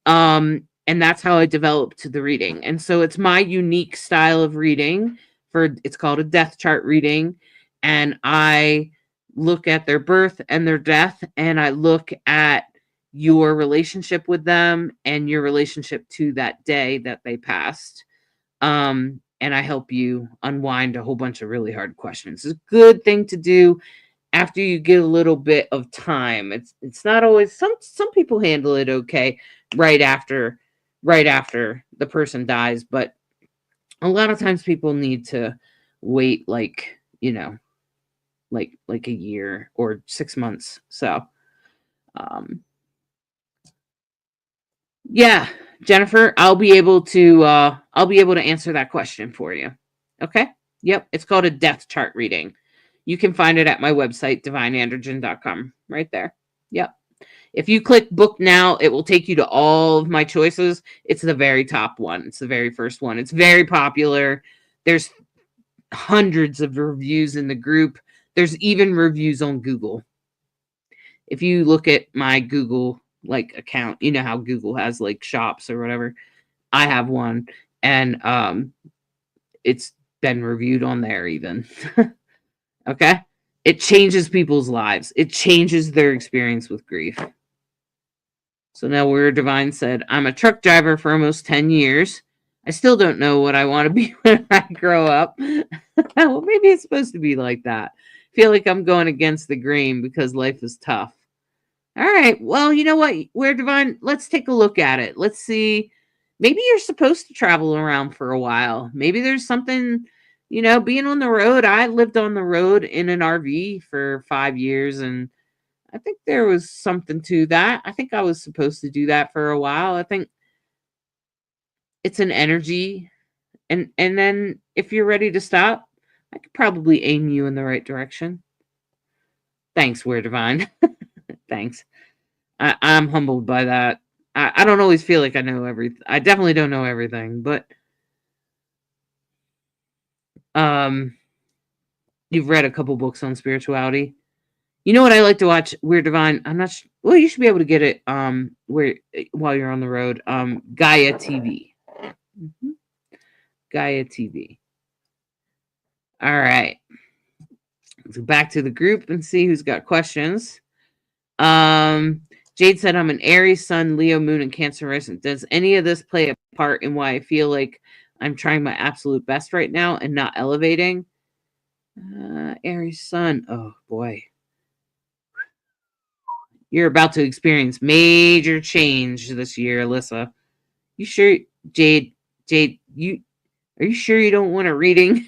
And that's how I developed the reading. And so it's my unique style of reading. It's called a death chart reading. And I look at their birth and their death, and I look at your relationship with them and your relationship to that day that they passed. And I help you unwind a whole bunch of really hard questions. It's a good thing to do after you get a little bit of time. It's not always, some people handle it okay right after the person dies, but a lot of times people need to wait like a year or 6 months. So yeah, Jennifer, I'll be able to answer that question for you. Okay? Yep, it's called a death chart reading. You can find it at my website, divineandrogen.com, right there. Yep. If you click book now, it will take you to all of my choices. It's the very top one. It's the very first one. It's very popular. There's hundreds of reviews in the group. There's even reviews on Google. If you look at my Google account, you know how Google has shops or whatever. I have one, and it's been reviewed on there even. Okay? It changes people's lives. It changes their experience with grief. So now Weird Divine said, I'm a truck driver for almost 10 years. I still don't know what I want to be when I grow up. Well, maybe it's supposed to be like that. I feel like I'm going against the grain because life is tough. All right. Well, you know what? Weird Divine, let's take a look at it. Let's see. Maybe you're supposed to travel around for a while. Maybe there's something, being on the road. I lived on the road in an RV for 5 years, and I think there was something to that. I think I was supposed to do that for a while. I think it's an energy, and then if you're ready to stop, I could probably aim you in the right direction. Thanks, Weird Divine. Thanks. I'm humbled by that. I don't always feel like I know everything. I definitely don't know everything, but you've read a couple books on spirituality. You know what I like to watch? Weird Divine. I'm not. Well, you should be able to get it. Where while you're on the road. Gaia TV. Mm-hmm. Gaia TV. All right. Let's go back to the group and see who's got questions. Jade said, I'm an Aries Sun, Leo Moon, and Cancer Rising. Does any of this play a part in why I feel like I'm trying my absolute best right now and not elevating? Aries Sun. Oh, boy. You're about to experience major change this year, Alyssa. You sure, Jade, are you sure you don't want a reading?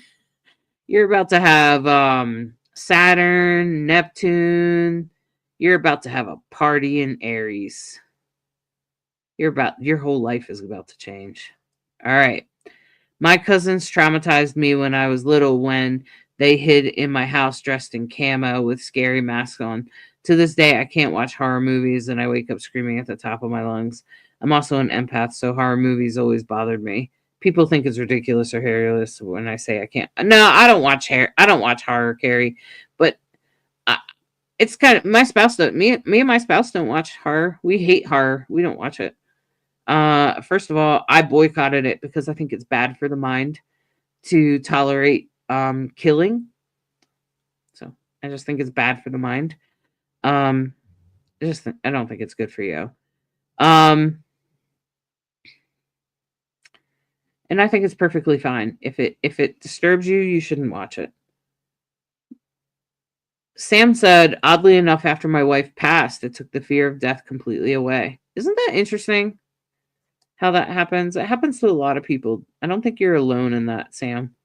You're about to have Saturn, Neptune. You're about to have a party in Aries. Your whole life is about to change. All right. My cousins traumatized me when I was little when they hid in my house dressed in camo with scary masks on. To this day, I can't watch horror movies and I wake up screaming at the top of my lungs. I'm also an empath, so horror movies always bothered me. People think it's ridiculous or hilarious when I say I can't. No, I don't watch horror, Carrie. But it's kind of my spouse. Me and my spouse don't watch horror. We hate horror. We don't watch it. First of all, I boycotted it because I think it's bad for the mind to tolerate killing. So I just think it's bad for the mind. I don't think it's good for you. And I think it's perfectly fine. If it disturbs you, you shouldn't watch it. Sam said, oddly enough, after my wife passed, it took the fear of death completely away. Isn't that interesting? How that happens? It happens to a lot of people. I don't think you're alone in that, Sam.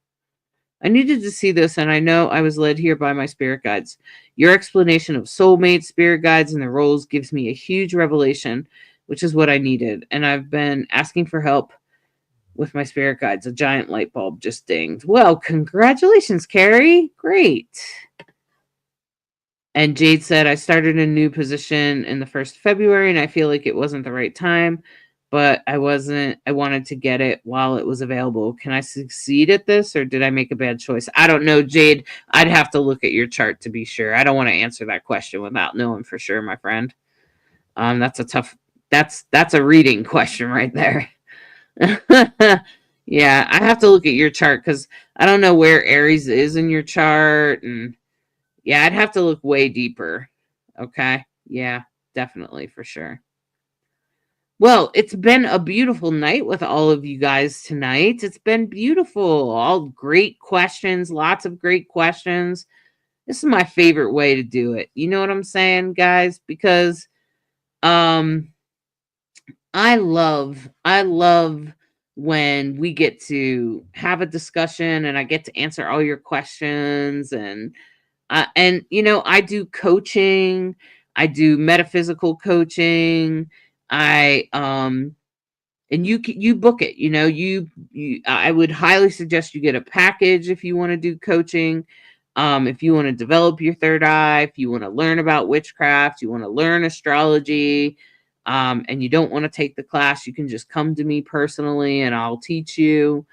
I needed to see this, and I know I was led here by my spirit guides. Your explanation of soulmates, spirit guides, and their roles gives me a huge revelation, which is what I needed. And I've been asking for help with my spirit guides. A giant light bulb just dinged. Well, congratulations, Carrie. Great. And Jade said, I started a new position in the 1st of February, and I feel like it wasn't the right time, but I wanted to get it while it was available. Can I succeed at this, or did I make a bad choice? I don't know, Jade. I'd have to look at your chart to be sure. I don't want to answer that question without knowing for sure, my friend. That's a reading question right there. Yeah, I have to look at your chart because I don't know where Aries is in your chart, and yeah, I'd have to look way deeper. Okay. Yeah, definitely, for sure. Well, it's been a beautiful night with all of you guys tonight. It's been beautiful. All great questions, lots of great questions. This is my favorite way to do it. You know what I'm saying, guys? Because I love when we get to have a discussion and I get to answer all your questions, and I do coaching, I do metaphysical coaching. And you book it. I would highly suggest you get a package if you want to do coaching. If you want to develop your third eye, if you want to learn about witchcraft, you want to learn astrology, and you don't want to take the class, you can just come to me personally and I'll teach you.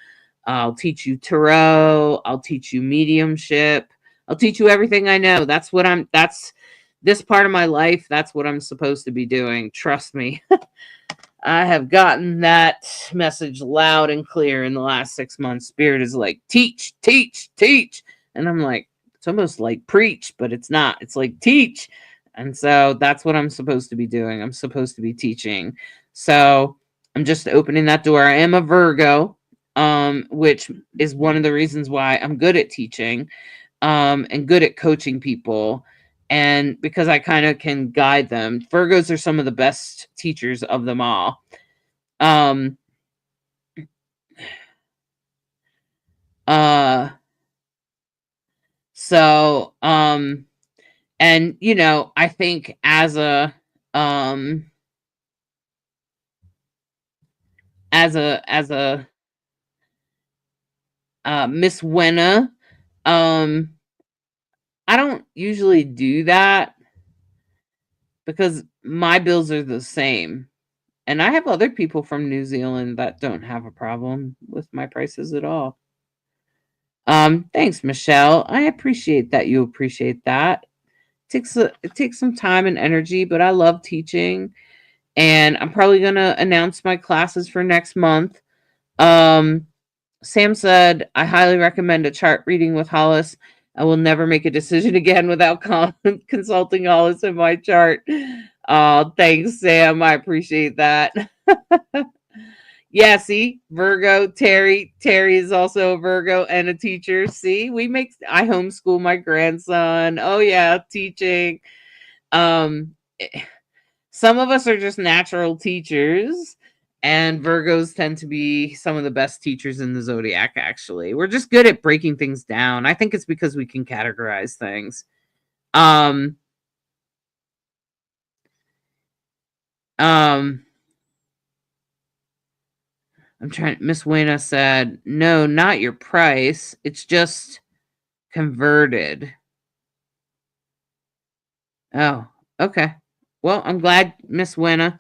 I'll teach you tarot. I'll teach you mediumship. I'll teach you everything I know. That's this part of my life. That's what I'm supposed to be doing. Trust me. I have gotten that message loud and clear in the last 6 months. Spirit is like, teach, teach, teach. And I'm like, it's almost like preach, but it's not. It's like teach. And so that's what I'm supposed to be doing. I'm supposed to be teaching. So I'm just opening that door. I am a Virgo, which is one of the reasons why I'm good at teaching, and good at coaching people. And because I kind of can guide them. Virgos are some of the best teachers of them all. Um, uh, so, and I think um, as a Miss Wenna, um, I don't usually do that because my bills are the same. And I have other people from New Zealand that don't have a problem with my prices at all. Thanks, Michelle. I appreciate that you appreciate that. It takes some time and energy, but I love teaching, and I'm probably gonna announce my classes for next month. Um, Sam said, I highly recommend a chart reading with Hollis. I will never make a decision again without consulting Hollis in my chart. Oh, thanks, Sam. I appreciate that. Yeah, see, Virgo, Terry. Terry is also a Virgo and a teacher. See, I homeschool my grandson. Oh, yeah, teaching. Um, eh, some of us are just natural teachers, and Virgos tend to be some of the best teachers in the zodiac, actually. We're just good at breaking things down. I think it's because we can categorize things. Um, um, Miss Wayna said, no, not your price. It's just converted. Oh, okay. Well, I'm glad, Miss Wayna,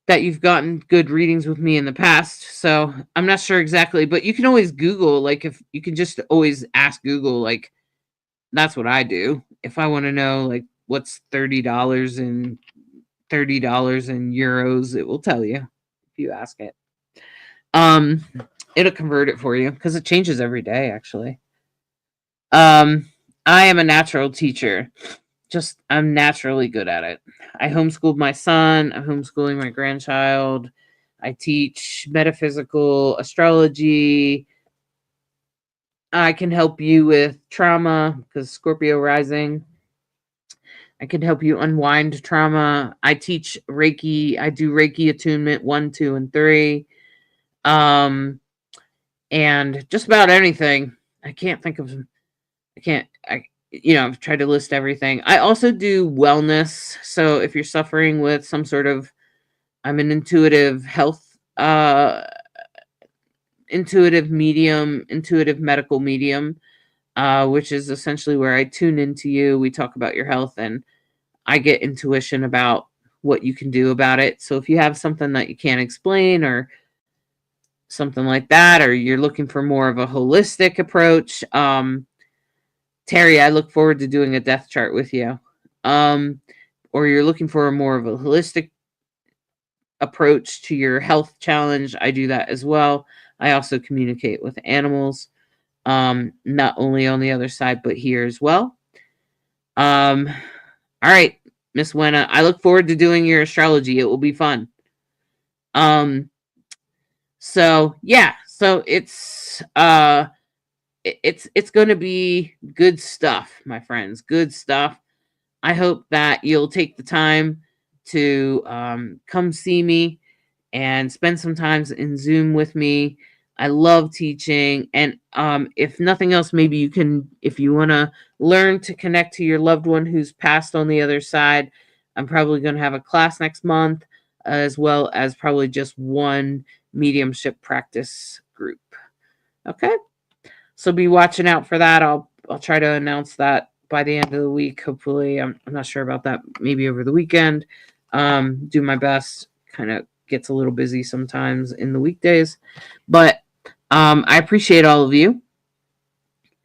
that you've gotten good readings with me in the past. So I'm not sure exactly, but you can always Google, like, if you can just always ask Google, like, that's what I do. If I want to know, like, what's $30 in euros, it will tell you if you ask it. Um, it'll convert it for you because it changes every day, actually. Um, I am a natural teacher. Just I'm naturally good at it. I homeschooled my son. I'm homeschooling my grandchild. I teach metaphysical astrology. I can help you with trauma because Scorpio rising. I can help you unwind trauma. I teach Reiki. I do Reiki attunement 1, 2, and 3. Um, and just about anything. I can't think of. I can't. I've tried to list everything. I also do wellness. So if you're suffering with some sort of, I'm an intuitive health, intuitive medium, intuitive medical medium, which is essentially where I tune into you. We talk about your health, and I get intuition about what you can do about it. So if you have something that you can't explain or something like that, or you're looking for more of a holistic approach, Terry, I look forward to doing a death chart with you. Um, or you're looking for a more of a holistic approach to your health challenge, I do that as well. I also communicate with animals, not only on the other side, but here as well. All right, Miss Wenna, I look forward to doing your astrology. It will be fun. Um, so yeah, so it's going to be good stuff, my friends. Good stuff. I hope that you'll take the time to come see me and spend some time in Zoom with me. I love teaching. And if nothing else, maybe you can, if you want to learn to connect to your loved one who's passed on the other side, I'm probably going to have a class next month, as well as probably just one mediumship practice group. Okay. So be watching out for that. I'll try to announce that by the end of the week. Hopefully, I'm not sure about that. Maybe over the weekend. Do my best. Kind of gets a little busy sometimes in the weekdays, but I appreciate all of you.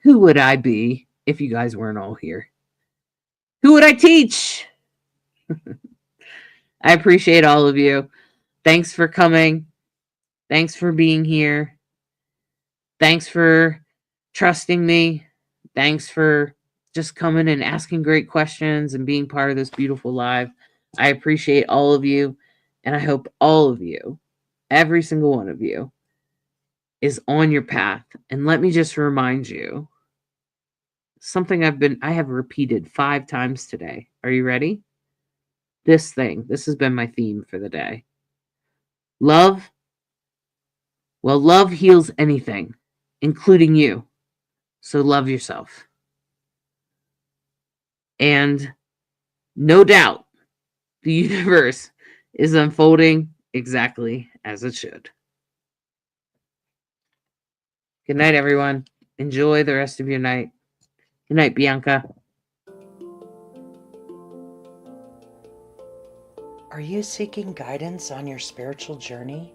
Who would I be if you guys weren't all here? Who would I teach? I appreciate all of you. Thanks for coming. Thanks for being here. Thanks for trusting me. Thanks for just coming and asking great questions and being part of this beautiful live. I appreciate all of you, and I hope all of you, every single one of you, is on your path. And let me just remind you something I have repeated 5 times today. Are you ready? This has been my theme for the day. Love, well, love heals anything, including you. So love yourself. And no doubt, the universe is unfolding exactly as it should. Good night, everyone. Enjoy the rest of your night. Good night, Bianca. Are you seeking guidance on your spiritual journey?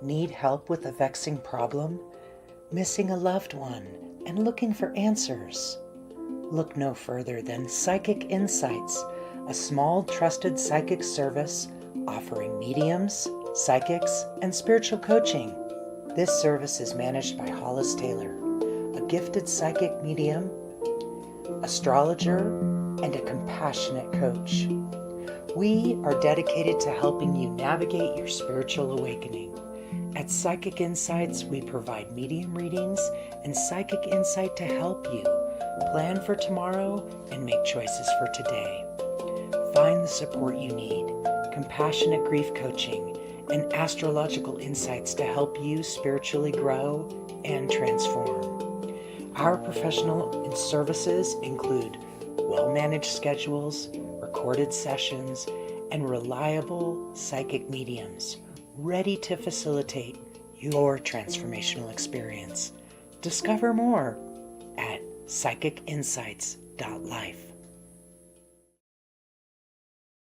Need help with a vexing problem? Missing a loved one and looking for answers? Look no further than Psychic Insights, a small trusted psychic service offering mediums, psychics, and spiritual coaching. This service is managed by Hollis Taylor, a gifted psychic medium, astrologer, and a compassionate coach. We are dedicated to helping you navigate your spiritual awakening. At Psychic Insights, we provide medium readings and psychic insight to help you plan for tomorrow and make choices for today. Find the support you need, compassionate grief coaching, and astrological insights to help you spiritually grow and transform. Our professional services include well-managed schedules, recorded sessions, and reliable psychic mediums ready to facilitate your transformational experience. Discover more at psychicinsights.life.